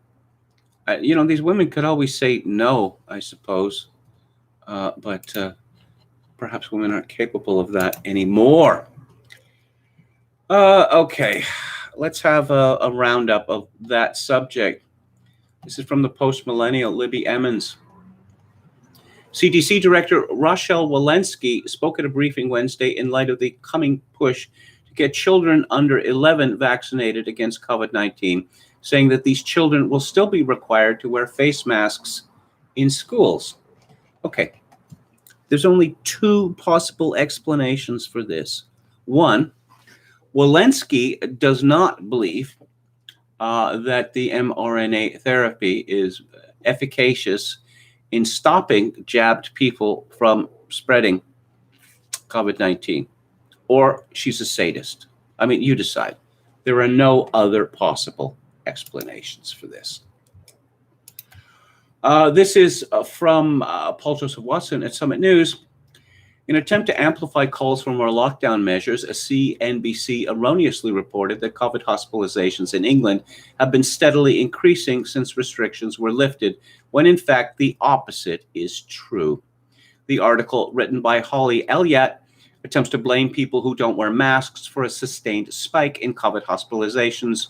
These women could always say no, I suppose. But perhaps women aren't capable of that anymore. Okay, let's have a roundup of that subject. This is from the post-millennial Libby Emmons. CDC Director Rochelle Walensky spoke at a briefing Wednesday in light of the coming push to get children under 11 vaccinated against COVID-19, saying that these children will still be required to wear face masks in schools. Okay, there's only 2 possible explanations for this. One, Walensky does not believe that the mRNA therapy is efficacious in stopping jabbed people from spreading COVID-19, or she's a sadist. I mean, you decide. There are no other possible explanations for this. This is from Paul Joseph Watson at Summit News. In an attempt to amplify calls for more lockdown measures, a CNBC erroneously reported that COVID hospitalizations in England have been steadily increasing since restrictions were lifted, when in fact the opposite is true. The article, written by Holly Elliott, attempts to blame people who don't wear masks for a sustained spike in COVID hospitalizations.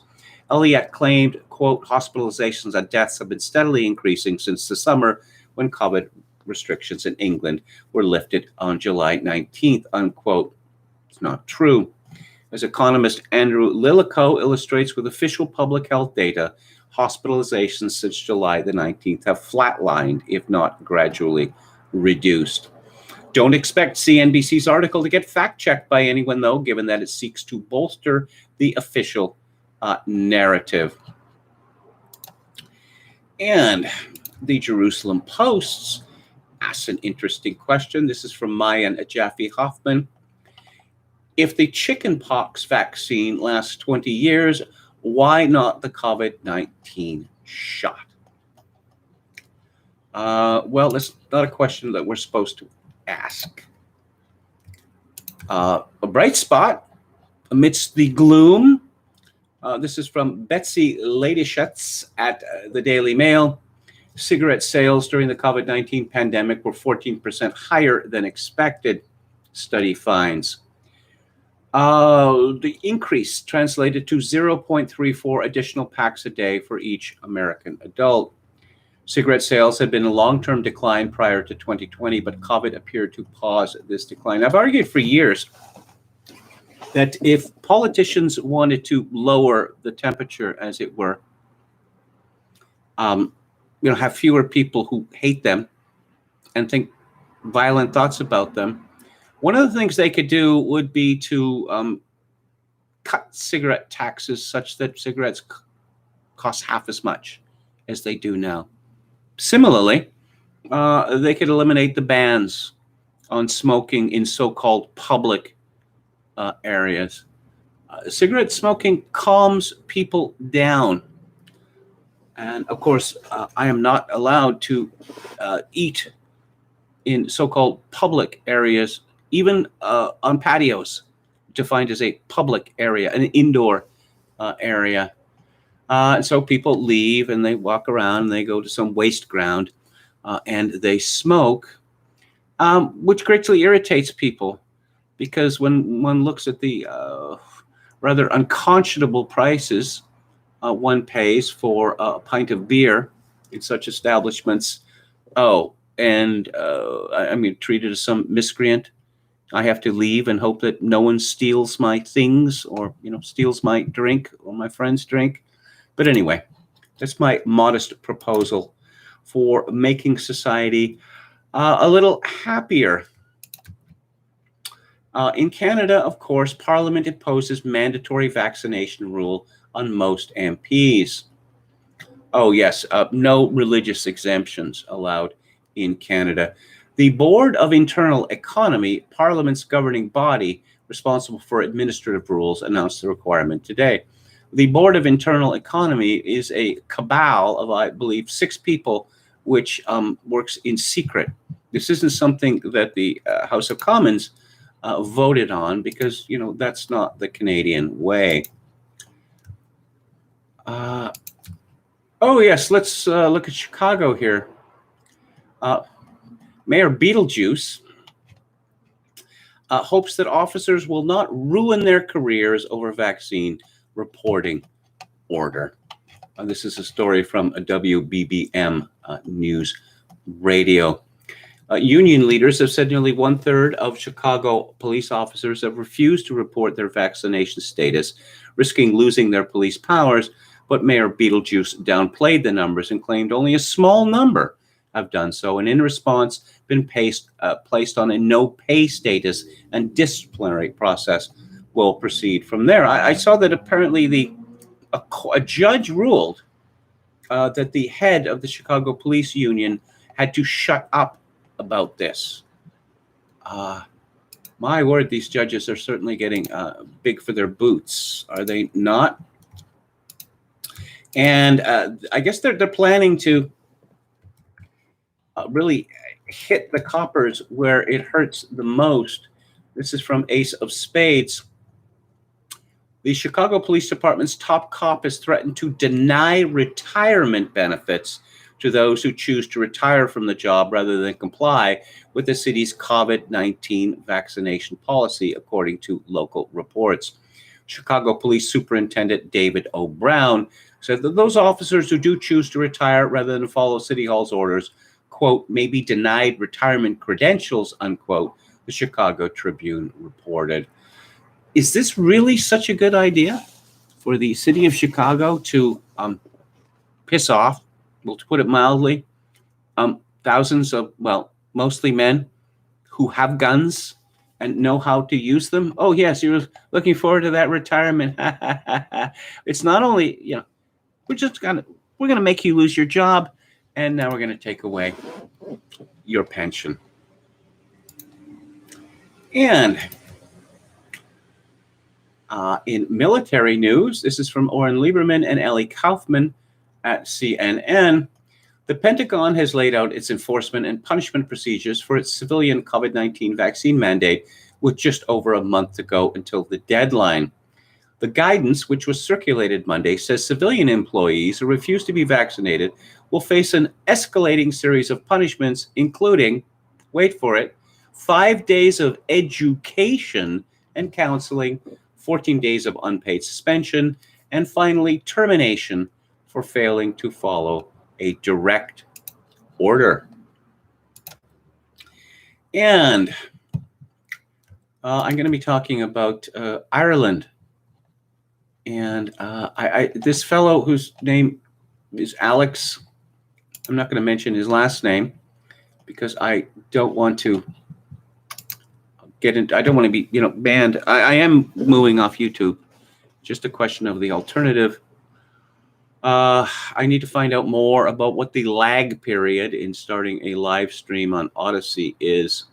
Elliott claimed, quote, hospitalizations and deaths have been steadily increasing since the summer, when COVID restrictions in England were lifted on July 19th, unquote. It's not true. As economist Andrew Lilico illustrates with official public health data, hospitalizations since July the 19th have flatlined, if not gradually reduced. Don't expect CNBC's article to get fact-checked by anyone, though, given that it seeks to bolster the official narrative. And the Jerusalem Post asks an interesting question. This is from Mayan Jaffe Hoffman. If the chickenpox vaccine lasts 20 years, why not the COVID-19 shot? Well, that's not a question that we're supposed to ask. A bright spot amidst the gloom. This is from Betsy Ladyschutz at the Daily Mail. Cigarette sales during the COVID-19 pandemic were 14% higher than expected, study finds. The increase translated to 0.34 additional packs a day for each American adult. Cigarette sales had been in long-term decline prior to 2020, but COVID appeared to pause this decline. I've argued for years that if politicians wanted to lower the temperature, as it were, have fewer people who hate them and think violent thoughts about them, one of the things they could do would be to cut cigarette taxes such that cigarettes cost half as much as they do now. Similarly, they could eliminate the bans on smoking in so-called public areas. Cigarette smoking calms people down. And of course, I am not allowed to eat in so-called public areas, even on patios, defined as a public area, an indoor area. And so people leave and they walk around and they go to some waste ground and they smoke, which greatly irritates people, because when one looks at the rather unconscionable prices one pays for a pint of beer in such establishments, I'm treated as some miscreant. I have to leave and hope that no one steals my things or, steals my drink or my friend's drink. But anyway, that's my modest proposal for making society a little happier. In Canada, of course, Parliament imposes mandatory vaccination rule on most MPs. Oh, yes, no religious exemptions allowed in Canada. The Board of Internal Economy, Parliament's governing body responsible for administrative rules, announced the requirement today. The Board of Internal Economy is a cabal of, I believe, 6 people, which works in secret. This isn't something that the House of Commons voted on, because, that's not the Canadian way. Yes, let's look at Chicago here. Mayor Beetlejuice hopes that officers will not ruin their careers over vaccine reporting order. This is a story from a WBBM News Radio. Union leaders have said nearly 1/3 of Chicago police officers have refused to report their vaccination status, risking losing their police powers. But Mayor Beetlejuice downplayed the numbers and claimed only a small number have done so, and in response been placed on a no-pay status, and disciplinary process will proceed from there. I saw that apparently a judge ruled that the head of the Chicago Police Union had to shut up about this. My word, these judges are certainly getting big for their boots, are they not? And I guess they're planning to really hit the coppers where it hurts the most. This is from Ace of Spades. The Chicago Police Department's top cop has threatened to deny retirement benefits to those who choose to retire from the job rather than comply with the city's COVID-19 vaccination policy, according to local reports. Chicago Police Superintendent David O. Brown said that those officers who do choose to retire rather than follow City Hall's orders, quote, may be denied retirement credentials, unquote, the Chicago Tribune reported. is this really such a good idea for the city of Chicago to piss off, well, to put it mildly, thousands of, well, mostly men who have guns and know how to use them? Oh, yes, you're looking forward to that retirement. It's not only, we're gonna make you lose your job, and now we're gonna take away your pension. And in military news, this is from Oren Lieberman and Ellie Kaufman at CNN. The Pentagon has laid out its enforcement and punishment procedures for its civilian COVID-19 vaccine mandate with just over a month to go until the deadline. The guidance, which was circulated Monday, says civilian employees who refuse to be vaccinated will face an escalating series of punishments, including, wait for it, 5 days of education and counseling, 14 days of unpaid suspension, and finally, termination for failing to follow a direct order. And I'm going to be talking about Ireland. And this fellow whose name is Alex, I'm not going to mention his last name because I don't want to get into, I don't want to be, banned. I am moving off YouTube. Just a question of the alternative. I need to find out more about what the lag period in starting a live stream on Odyssey is.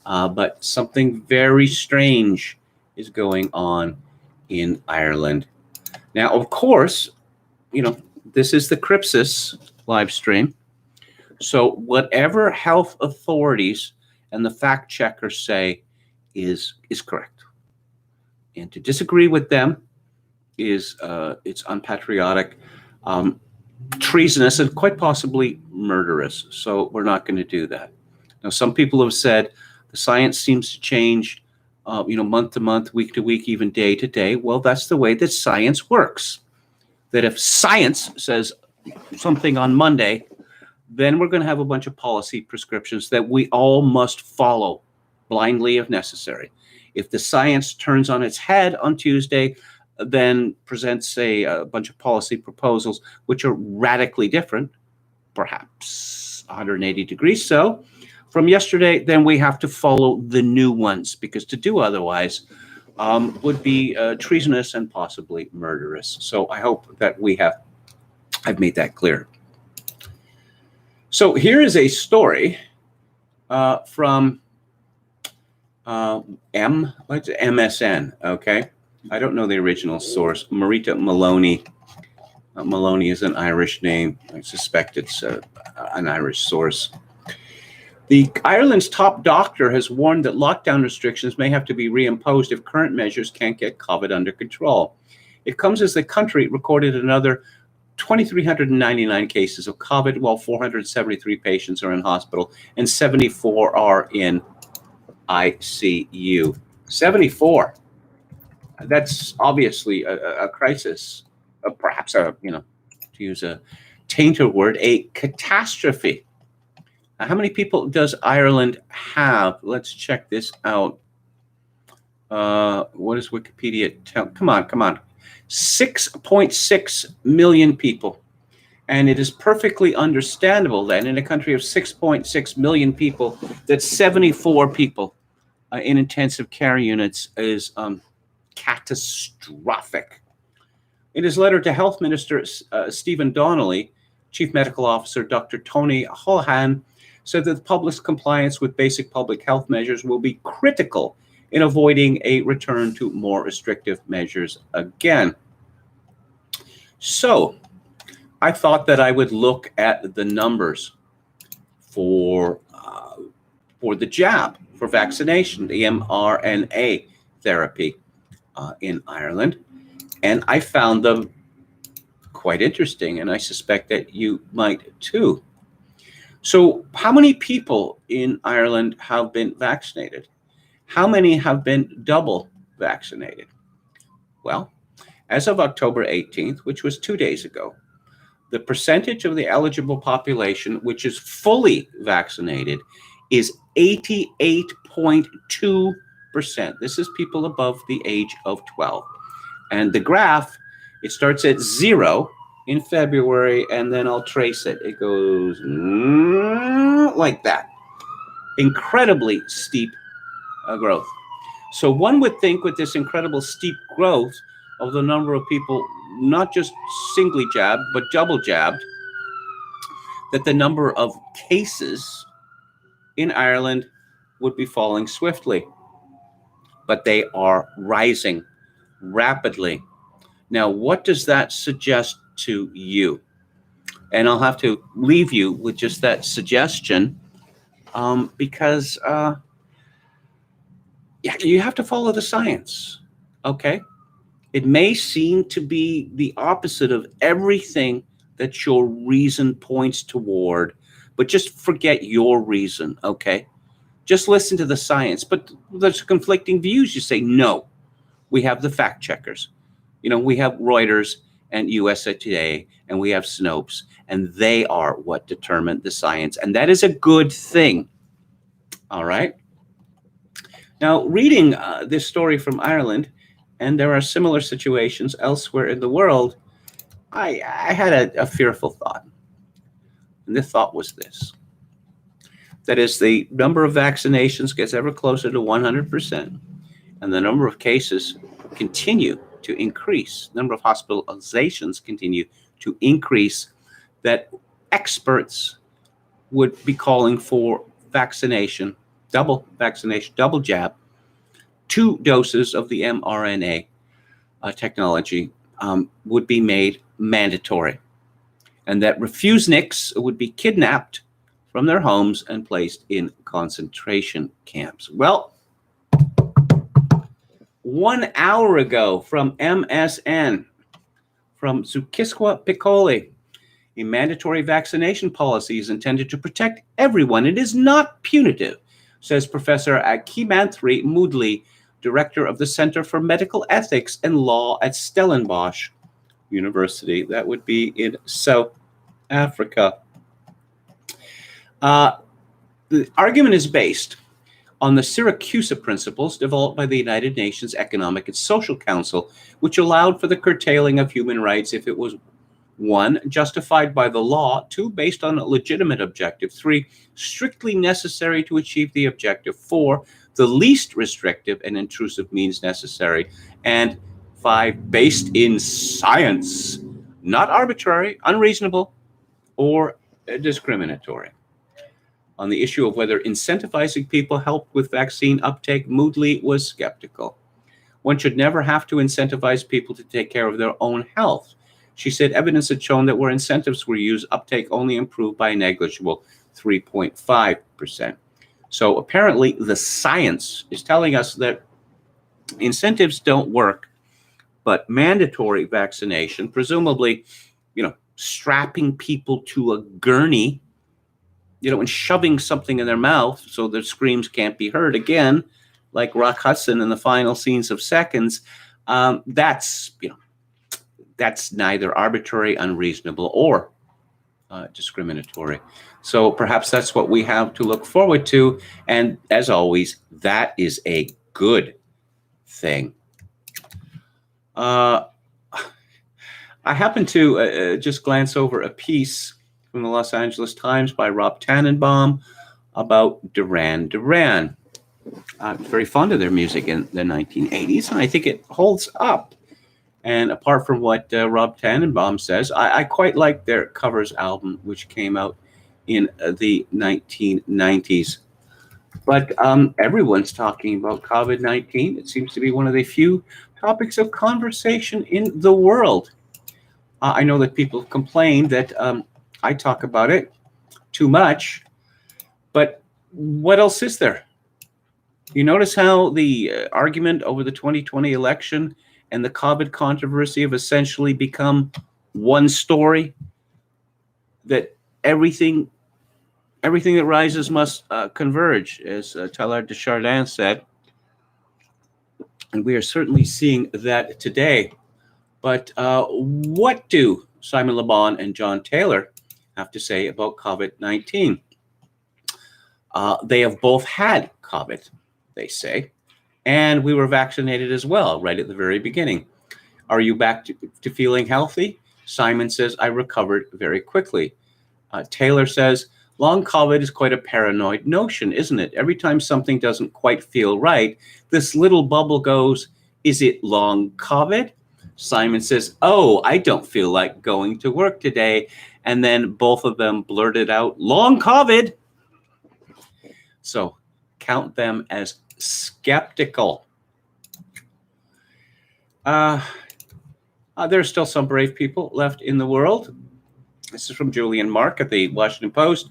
But something very strange is going on in Ireland. Now, of course, this is the Crypsis live stream. So whatever health authorities and the fact checkers say is correct. And to disagree with them is it's unpatriotic, treasonous, and quite possibly murderous. So we're not going to do that. Now, some people have said the science seems to change, month to month, week to week, even day to day. Well, that's the way that science works. That if science says something on Monday, then we're going to have a bunch of policy prescriptions that we all must follow blindly if necessary. If the science turns on its head on Tuesday, then presents a bunch of policy proposals which are radically different, perhaps 180 degrees so, from yesterday, then we have to follow the new ones, because to do otherwise would be treasonous and possibly murderous. So I hope that I've made that clear. So here is a story from MSN, okay? I don't know the original source. Marita Maloney. Maloney is an Irish name. I suspect it's an Irish source. Ireland's top doctor has warned that lockdown restrictions may have to be reimposed if current measures can't get COVID under control. It comes as the country recorded another 2,399 cases of COVID, while 473 patients are in hospital and 74 are in ICU. 74. That's obviously a crisis, perhaps to use a tainted word, a catastrophe. How many people does Ireland have? Let's check this out. What does Wikipedia tell? Come on. 6.6 million people. And it is perfectly understandable then in a country of 6.6 million people that 74 people in intensive care units is catastrophic. In his letter to Health Minister Stephen Donnelly, Chief Medical Officer Dr. Tony Holohan said that the public's compliance with basic public health measures will be critical in avoiding a return to more restrictive measures again. So I thought that I would look at the numbers for the jab, for vaccination, the mRNA therapy in Ireland. And I found them quite interesting, and I suspect that you might too. So how many people in Ireland have been vaccinated? How many have been double vaccinated? Well, as of October 18th, which was 2 days ago, the percentage of the eligible population which is fully vaccinated is 88.2%. 100%. This is people above the age of 12. And the graph, it starts at 0 in February, and then I'll trace it. It goes like that. Incredibly steep growth. So one would think with this incredible steep growth of the number of people, not just singly jabbed, but double jabbed, that the number of cases in Ireland would be falling swiftly. But they are rising rapidly. Now, what does that suggest to you? And I'll have to leave you with just that suggestion because you have to follow the science, okay? It may seem to be the opposite of everything that your reason points toward, but just forget your reason, okay? Just listen to the science. But there's conflicting views. You say, no, we have the fact checkers. You know, we have Reuters and USA Today, and we have Snopes, and they are what determine the science. And that is a good thing, all right? Now, reading this story from Ireland, and there are similar situations elsewhere in the world, I had a fearful thought. And the thought was this. That is, the number of vaccinations gets ever closer to 100%, and the number of cases continue to increase, number of hospitalizations continue to increase, that experts would be calling for vaccination, double jab, 2 doses of the mRNA technology would be made mandatory, and that refuseniks would be kidnapped from their homes and placed in concentration camps. Well, 1 hour ago from MSN, from Zukiswa Piccoli, a mandatory vaccination policy is intended to protect everyone. It is not punitive, says Professor Akimanthri Moodley, director of the Center for Medical Ethics and Law at Stellenbosch University. That would be in South Africa. The argument is based on the Syracuse principles developed by the United Nations Economic and Social Council, which allowed for the curtailing of human rights if it was 1, justified by the law, 2, based on a legitimate objective, 3, strictly necessary to achieve the objective, 4, the least restrictive and intrusive means necessary, and 5, based in science, not arbitrary, unreasonable, or discriminatory. On the issue of whether incentivizing people helped with vaccine uptake, Moodley was skeptical. One should never have to incentivize people to take care of their own health. She said evidence had shown that where incentives were used, uptake only improved by a negligible 3.5%. So apparently the science is telling us that incentives don't work, but mandatory vaccination, presumably, strapping people to a gurney, and shoving something in their mouth so their screams can't be heard again, like Rock Hudson in the final scenes of Seconds, that's neither arbitrary, unreasonable, or discriminatory. So perhaps that's what we have to look forward to. And as always, that is a good thing. I happened to just glance over a piece from the Los Angeles Times by Rob Tannenbaum about Duran Duran. I'm very fond of their music in the 1980s, and I think it holds up. And apart from what Rob Tannenbaum says, I quite like their covers album, which came out in the 1990s. But everyone's talking about COVID-19. It seems to be one of the few topics of conversation in the world. I know that people complain that I talk about it too much, but what else is there? You notice how the argument over the 2020 election and the COVID controversy have essentially become one story, that everything that rises must converge, as Teilhard de Chardin said. And we are certainly seeing that today. But what do Simon Le Bon and John Taylor have to say about COVID-19? They have both had COVID, they say, And we were vaccinated as well, right at the very beginning. Are you back to feeling healthy? Simon says, I recovered very quickly. Taylor says, long COVID is quite a paranoid notion, isn't it? Every time something doesn't quite feel right, this little bubble goes, is it long COVID? Simon says, oh, I don't feel like going to work today. And then both of them blurted out, long COVID. So count them as skeptical. There's still some brave people left in the world. This is from Julian Mark at the Washington Post.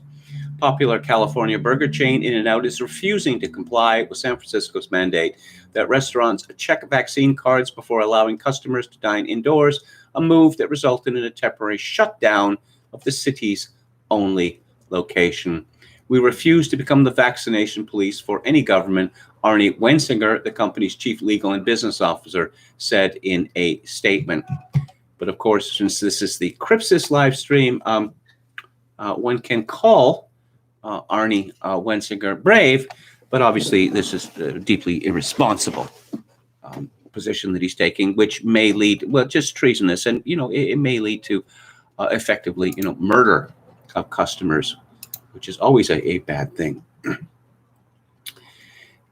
Popular California burger chain In-N-Out is refusing to comply with San Francisco's mandate that restaurants check vaccine cards before allowing customers to dine indoors, a move that resulted in a temporary shutdown of the city's only location. We refuse to become the vaccination police for any government, Arnie Wensinger, the company's chief legal and business officer, said in a statement. But of course, since this is the Crypsis live stream, one can call Arnie Wensinger brave, but obviously this is a deeply irresponsible position that he's taking, which may lead, well, just treasonous, and it may lead to effectively, murder of customers, which is always a bad thing.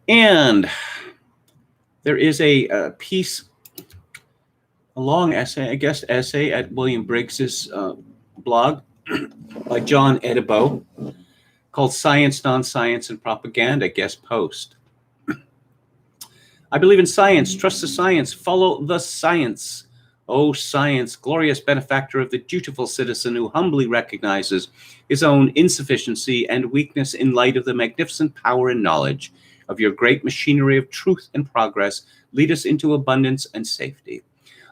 And there is a piece, a long essay, I guess, essay at William Briggs's blog by John Edibo called Science, Non-Science, and Propaganda, guest post. I believe in science, trust the science, follow the science. Oh, science, glorious benefactor of the dutiful citizen who humbly recognizes his own insufficiency and weakness in light of the magnificent power and knowledge of your great machinery of truth and progress, lead us into abundance and safety.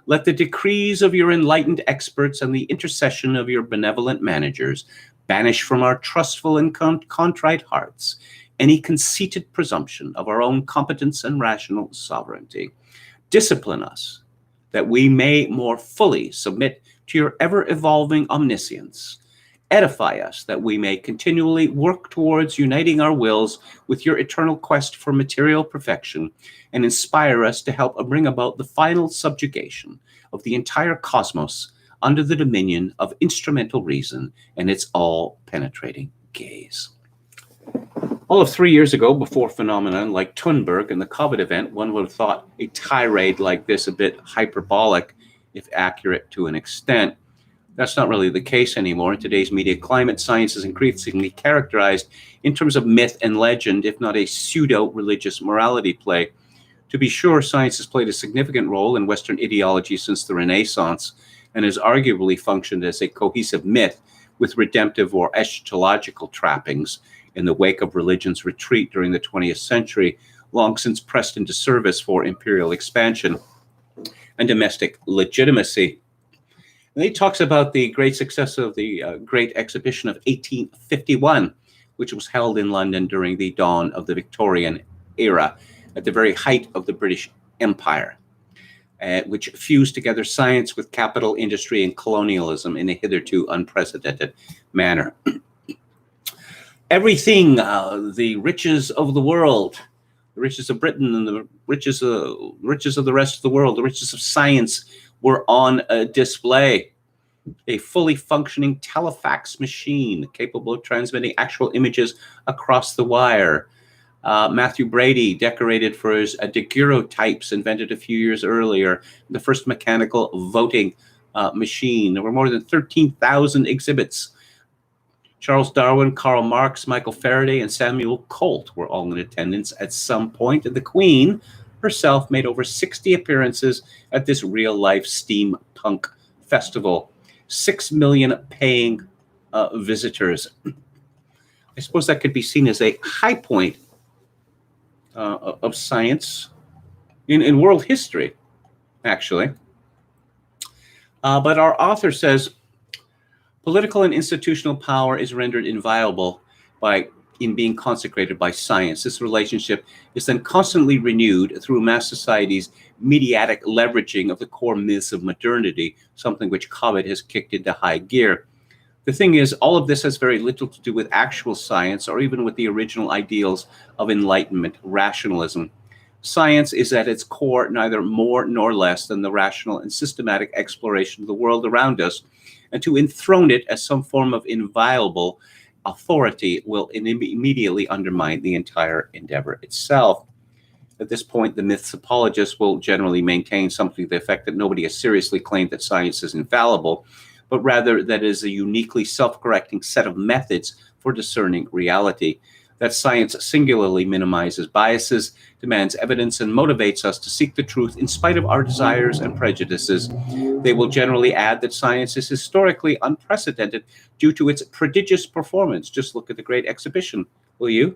Let the decrees of your enlightened experts and the intercession of your benevolent managers banish from our trustful and contrite hearts any conceited presumption of our own competence and rational sovereignty. Discipline us, that we may more fully submit to your ever-evolving omniscience. Edify us, that we may continually work towards uniting our wills with your eternal quest for material perfection, and inspire us to help bring about the final subjugation of the entire cosmos under the dominion of instrumental reason and its all-penetrating gaze. All of 3 years ago, before phenomenon like Thunberg and the COVID event, one would have thought a tirade like this a bit hyperbolic, if accurate to an extent. That's not really the case anymore. In today's media climate, science is increasingly characterized in terms of myth and legend, if not a pseudo-religious morality play. To be sure, science has played a significant role in Western ideology since the Renaissance, and has arguably functioned as a cohesive myth with redemptive or eschatological trappings in the wake of religion's retreat during the 20th century, long since pressed into service for imperial expansion and domestic legitimacy. And he talks about the great success of the Great Exhibition of 1851, which was held in London during the dawn of the Victorian era, at the very height of the British Empire, which fused together science with capital, industry, and colonialism in a hitherto unprecedented manner. Everything, the riches of the world, the riches of Britain and the riches of the rest of the world, the riches of science were on display. A fully functioning telefax machine capable of transmitting actual images across the wire. Matthew Brady, decorated for his daguerreotypes invented a few years earlier, the first mechanical voting machine. There were more than 13,000 exhibits. Charles Darwin, Karl Marx, Michael Faraday, and Samuel Colt were all in attendance at some point, and the Queen herself made over 60 appearances at this real-life steampunk festival. 6 million paying visitors. I suppose that could be seen as a high point of science in world history, actually. But our author says, political and institutional power is rendered inviolable in being consecrated by science. This relationship is then constantly renewed through mass society's mediatic leveraging of the core myths of modernity, something which COVID has kicked into high gear. The thing is, all of this has very little to do with actual science or even with the original ideals of Enlightenment rationalism. Science is at its core neither more nor less than the rational and systematic exploration of the world around us, and to enthrone it as some form of inviolable authority will immediately undermine the entire endeavor itself. At this point, the myth's apologists will generally maintain something to the effect that nobody has seriously claimed that science is infallible, but rather that it is a uniquely self-correcting set of methods for discerning reality, that science singularly minimizes biases, demands evidence, and motivates us to seek the truth in spite of our desires and prejudices. They will generally add that science is historically unprecedented due to its prodigious performance. Just look at the Great Exhibition, will you?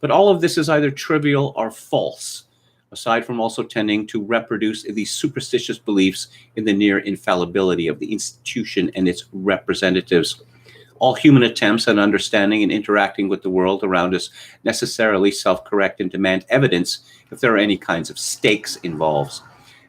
But all of this is either trivial or false, aside from also tending to reproduce these superstitious beliefs in the near infallibility of the institution and its representatives. All human attempts at understanding and interacting with the world around us necessarily self-correct and demand evidence if there are any kinds of stakes involved.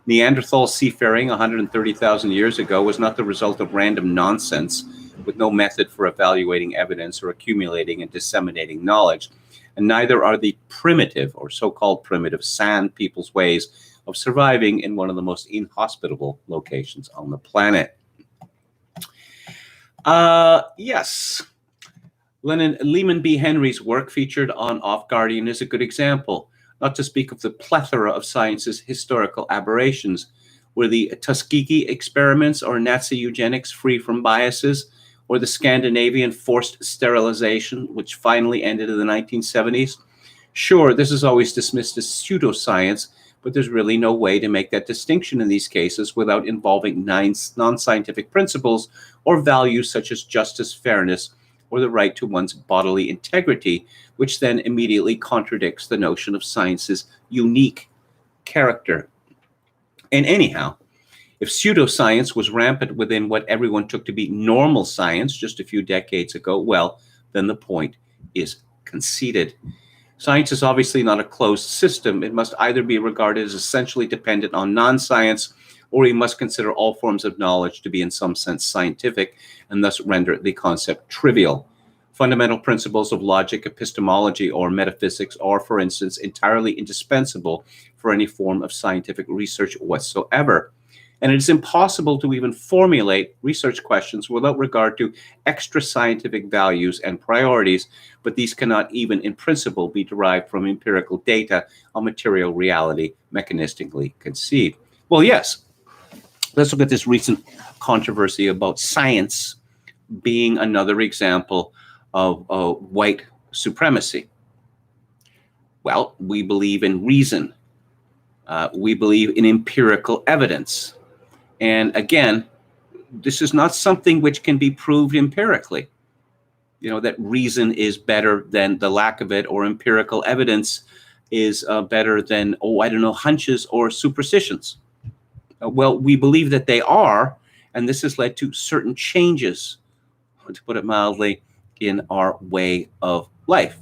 Neanderthal seafaring 130,000 years ago was not the result of random nonsense, with no method for evaluating evidence or accumulating and disseminating knowledge. And neither are the primitive or so-called primitive sand people's ways of surviving in one of the most inhospitable locations on the planet. Yes, Lehman B. Henry's work featured on Off Guardian is a good example, not to speak of the plethora of science's historical aberrations. Were the Tuskegee experiments or Nazi eugenics free from biases, or the Scandinavian forced sterilization, which finally ended in the 1970s? Sure, this is always dismissed as pseudoscience, but there's really no way to make that distinction in these cases without involving non-scientific principles or values such as justice, fairness, or the right to one's bodily integrity, which then immediately contradicts the notion of science's unique character. And anyhow, if pseudoscience was rampant within what everyone took to be normal science just a few decades ago, well, then the point is conceded. Science is obviously not a closed system. It must either be regarded as essentially dependent on non-science, or we must consider all forms of knowledge to be in some sense scientific, and thus render the concept trivial. Fundamental principles of logic, epistemology, or metaphysics are, for instance, entirely indispensable for any form of scientific research whatsoever. And it is impossible to even formulate research questions without regard to extra scientific values and priorities, but these cannot even in principle be derived from empirical data on material reality mechanistically conceived. Well, yes, let's look at this recent controversy about science being another example of white supremacy. Well, we believe in reason. We believe in empirical evidence. And again, this is not something which can be proved empirically. You know, that reason is better than the lack of it, or empirical evidence is better than, hunches or superstitions. Well, we believe that they are, and this has led to certain changes, to put it mildly, in our way of life.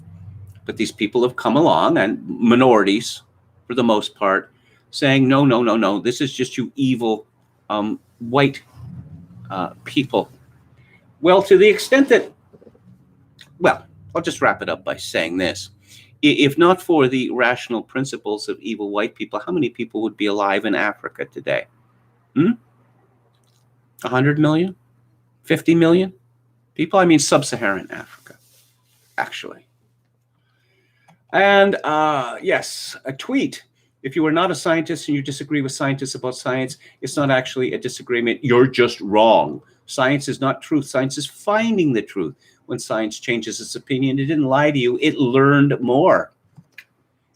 But these people have come along, and minorities, for the most part, saying, no, this is just you evil white people. Well, to the extent that, well, I'll just wrap it up by saying this. If not for the rational principles of evil white people, how many people would be alive in Africa today? 100 million? 50 million people? I mean, sub-Saharan Africa, actually. And yes, a tweet. If you are not a scientist and you disagree with scientists about science, it's not actually a disagreement. You're just wrong. Science is not truth. Science is finding the truth. When science changes its opinion, it didn't lie to you. It learned more.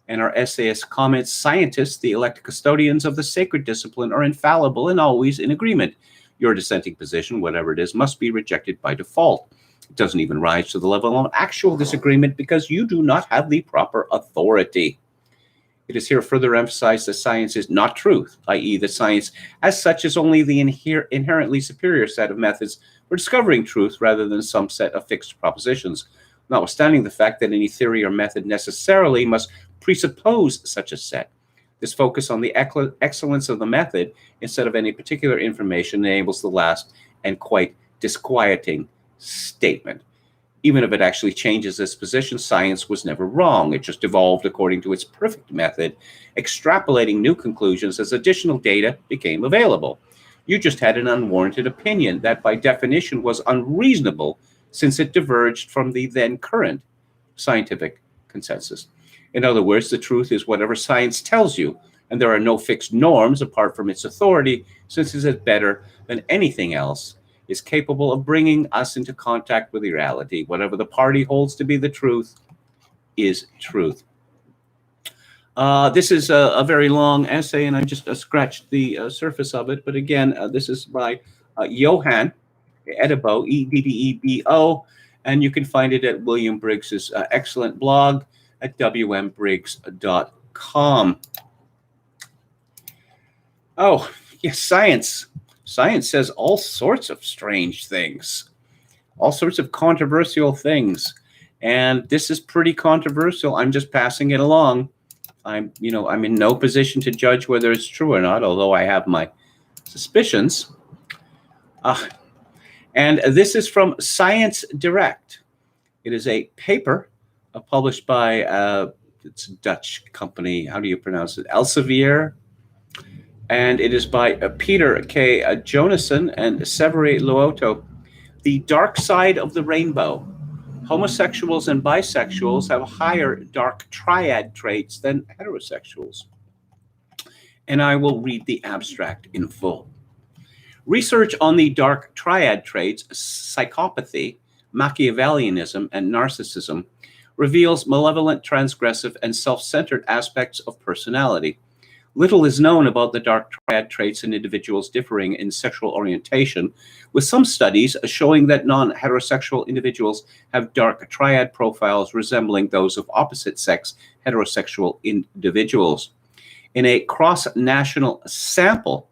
And our essayist comments, scientists, the elected custodians of the sacred discipline, are infallible and always in agreement. Your dissenting position, whatever it is, must be rejected by default. It doesn't even rise to the level of actual disagreement because you do not have the proper authority. It is here further emphasized that science is not truth, i.e. that science as such is only the inherently superior set of methods for discovering truth rather than some set of fixed propositions, notwithstanding the fact that any theory or method necessarily must presuppose such a set. This focus on the excellence of the method instead of any particular information enables the last and quite disquieting statement. Even if it actually changes its position, science was never wrong. It just evolved according to its perfect method, extrapolating new conclusions as additional data became available. You just had an unwarranted opinion that by definition was unreasonable since it diverged from the then current scientific consensus. In other words, the truth is whatever science tells you, and there are no fixed norms apart from its authority, since it is better than anything else, is capable of bringing us into contact with reality. Whatever the party holds to be the truth is truth. This is a very long essay, and I just scratched the surface of it. But again, this is by Johann Edebo, Eddebo, and you can find it at William Briggs's excellent blog at wmbriggs.com. Oh, yes, science. Science says all sorts of strange things, all sorts of controversial things. And this is pretty controversial. I'm just passing it along. I'm in no position to judge whether it's true or not, although I have my suspicions. And this is from Science Direct. It is a paper published by it's a Dutch company. How do you pronounce it? Elsevier. And it is by Peter K. Jonassen and Severi Luoto. The Dark Side of the Rainbow. Homosexuals and bisexuals have higher dark triad traits than heterosexuals. And I will read the abstract in full. Research on the dark triad traits, psychopathy, Machiavellianism, and narcissism reveals malevolent, transgressive, and self-centered aspects of personality. Little is known about the dark triad traits in individuals differing in sexual orientation, with some studies showing that non-heterosexual individuals have dark triad profiles resembling those of opposite-sex heterosexual individuals. In a cross-national sample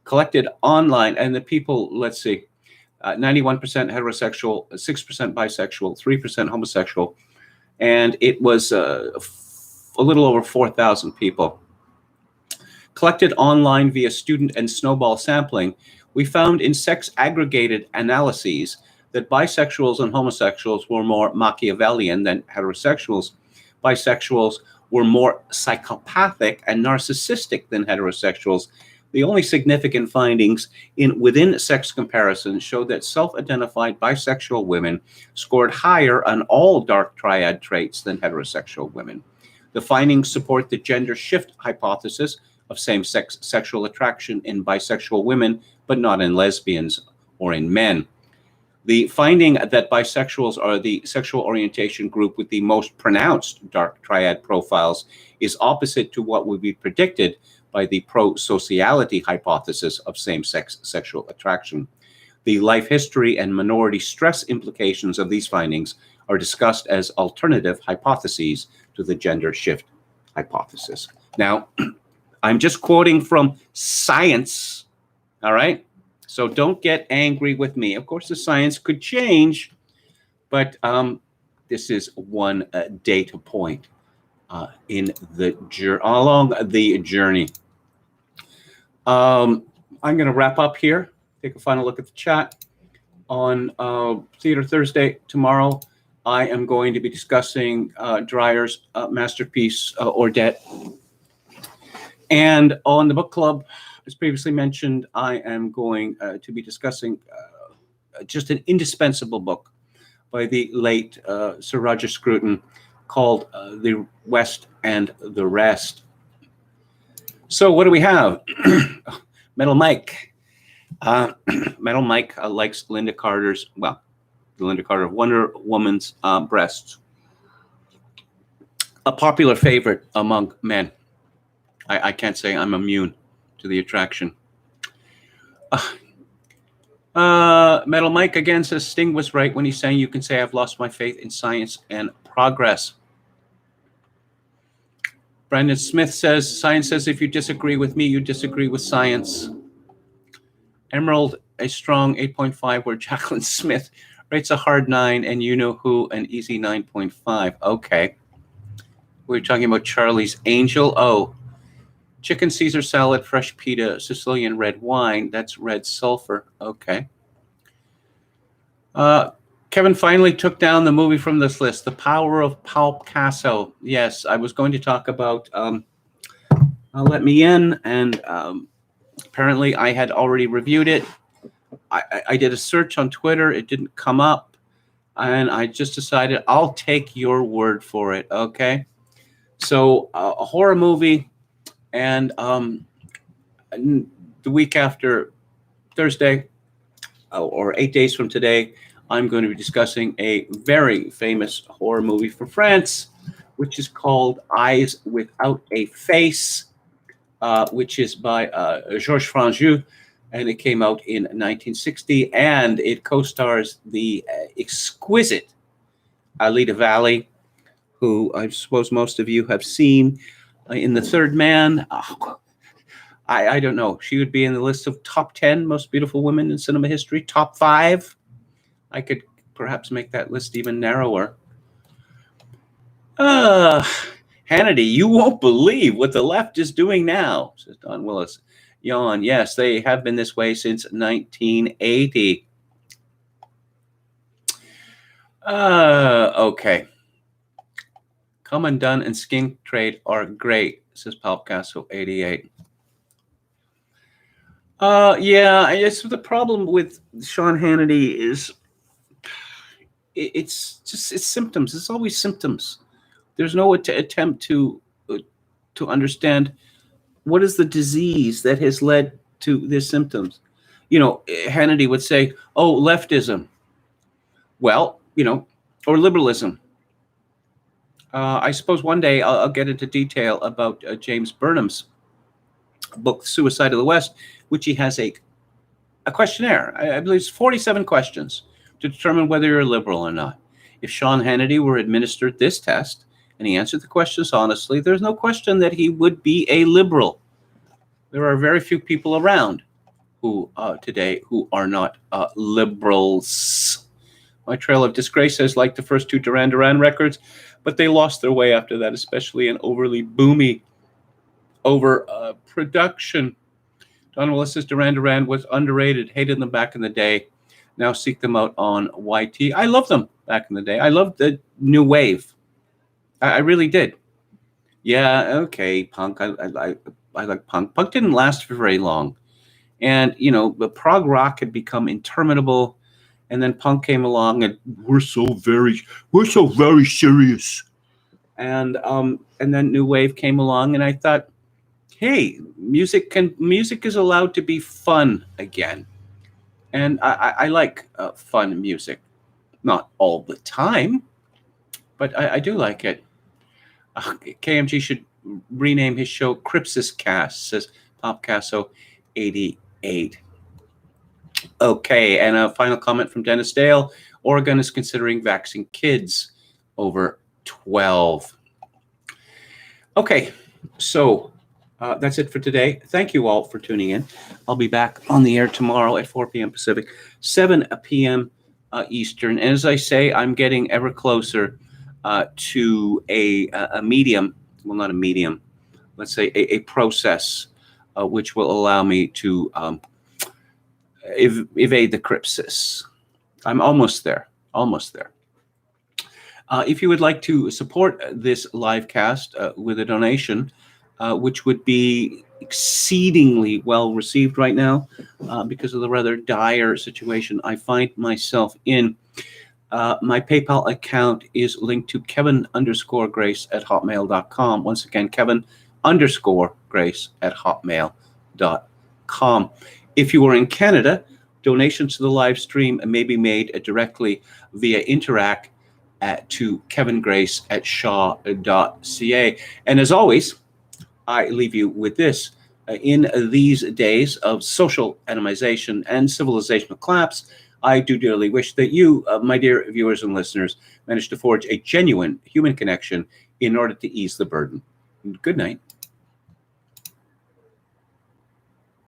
collected online, and the people, let's see, 91% heterosexual, 6% bisexual, 3% homosexual, and it was a little over 4,000 people. Collected online via student and snowball sampling, we found in sex-aggregated analyses that bisexuals and homosexuals were more Machiavellian than heterosexuals. Bisexuals were more psychopathic and narcissistic than heterosexuals. The only significant findings within sex comparisons showed that self-identified bisexual women scored higher on all dark triad traits than heterosexual women. The findings support the gender shift hypothesis of same-sex sexual attraction in bisexual women, but not in lesbians or in men. The finding that bisexuals are the sexual orientation group with the most pronounced dark triad profiles is opposite to what would be predicted by the pro-sociality hypothesis of same-sex sexual attraction. The life history and minority stress implications of these findings are discussed as alternative hypotheses to the gender shift hypothesis. Now, I'm just quoting from science, all right? So don't get angry with me. Of course, the science could change, but this is one data point along the journey. I'm going to wrap up here, take a final look at the chat. On Theater Thursday tomorrow, I am going to be discussing Dreyer's masterpiece, Ordette. And on the book club, as previously mentioned, I am going to be discussing just an indispensable book by the late Sir Roger Scruton called The West and the Rest. So what do we have? Metal Mike. Metal Mike likes Linda Carter's, the Linda Carter of Wonder Woman's breasts. A popular favorite among men. I can't say I'm immune to the attraction. Metal Mike again says Sting was right when he's saying you can say I've lost my faith in science and progress. Brandon Smith says science says if you disagree with me, you disagree with science. Emerald, a strong 8.5, where Jacqueline Smith rates a hard 9 and you know who an easy 9.5. Okay. We're talking about Charlie's Angel. Oh. Chicken Caesar salad, fresh pita, Sicilian red wine. That's red sulfur. Okay. Kevin finally took down the movie from this list, The Power of Picasso. Yes, I was going to talk about Let Me In, and apparently I had already reviewed it. I did a search on Twitter. It didn't come up, and I just decided I'll take your word for it, okay? So a horror movie, and the week after Thursday, or 8 days from today, I'm going to be discussing a very famous horror movie from France, which is called Eyes Without a Face, which is by Georges Franju, and it came out in 1960, and it co-stars the exquisite Alida Valli, who I suppose most of you have seen in The Third Man. I don't know. She would be in the list of top 10 most beautiful women in cinema history, top 5. I could perhaps make that list even narrower. Hannity, you won't believe what the left is doing now, says Don Willis. Yawn. Yes, they have been this way since 1980. Okay. Come Undone and Skink Trade are great, says Palpicasso 88. Yeah, I guess the problem with Sean Hannity is it's symptoms. It's always symptoms. There's no attempt to understand what is the disease that has led to these symptoms. You know, Hannity would say, "Oh, leftism." Well, you know, or liberalism. I suppose one day I'll get into detail about James Burnham's book, Suicide of the West, which he has a questionnaire. I believe it's 47 questions to determine whether you're a liberal or not. If Sean Hannity were administered this test and he answered the questions honestly, there's no question that he would be a liberal. There are very few people around who today who are not liberals. My Trail of Disgrace says, like the first 2 Duran Duran records, but they lost their way after that, especially in overly boomy production. Don Willis says Duran Duran was underrated, hated them back in the day. Now seek them out on YT. I loved them back in the day. I loved the new wave. I really did. Yeah, okay, punk. I like punk. Punk didn't last for very long. And, you know, the prog rock had become interminable. And then punk came along and we're so very serious. And then new wave came along and I thought, hey, music is allowed to be fun again. And I like fun music. Not all the time, but I do like it. KMG should rename his show Cripsis Cast, says Popcasso 88. Okay, and a final comment from Dennis Dale. Oregon is considering vaccinating kids over 12. Okay, so that's it for today. Thank you all for tuning in. I'll be back on the air tomorrow at 4 p.m. Pacific, 7 p.m. Eastern. And as I say, I'm getting ever closer to a medium, well, not a medium, let's say a process which will allow me to evade the crypsis. I'm almost there. If you would like to support this live cast with a donation, which would be exceedingly well received right now because of the rather dire situation I find myself in, my PayPal account is linked to Kevin_Grace@hotmail.com. Once again, Kevin_Grace@hotmail.com. If you are in Canada, donations to the live stream may be made directly via Interac to kevingrace@shaw.ca. And as always, I leave you with this. In these days of social atomization and civilizational collapse, I do dearly wish that you, my dear viewers and listeners, manage to forge a genuine human connection in order to ease the burden. Good night.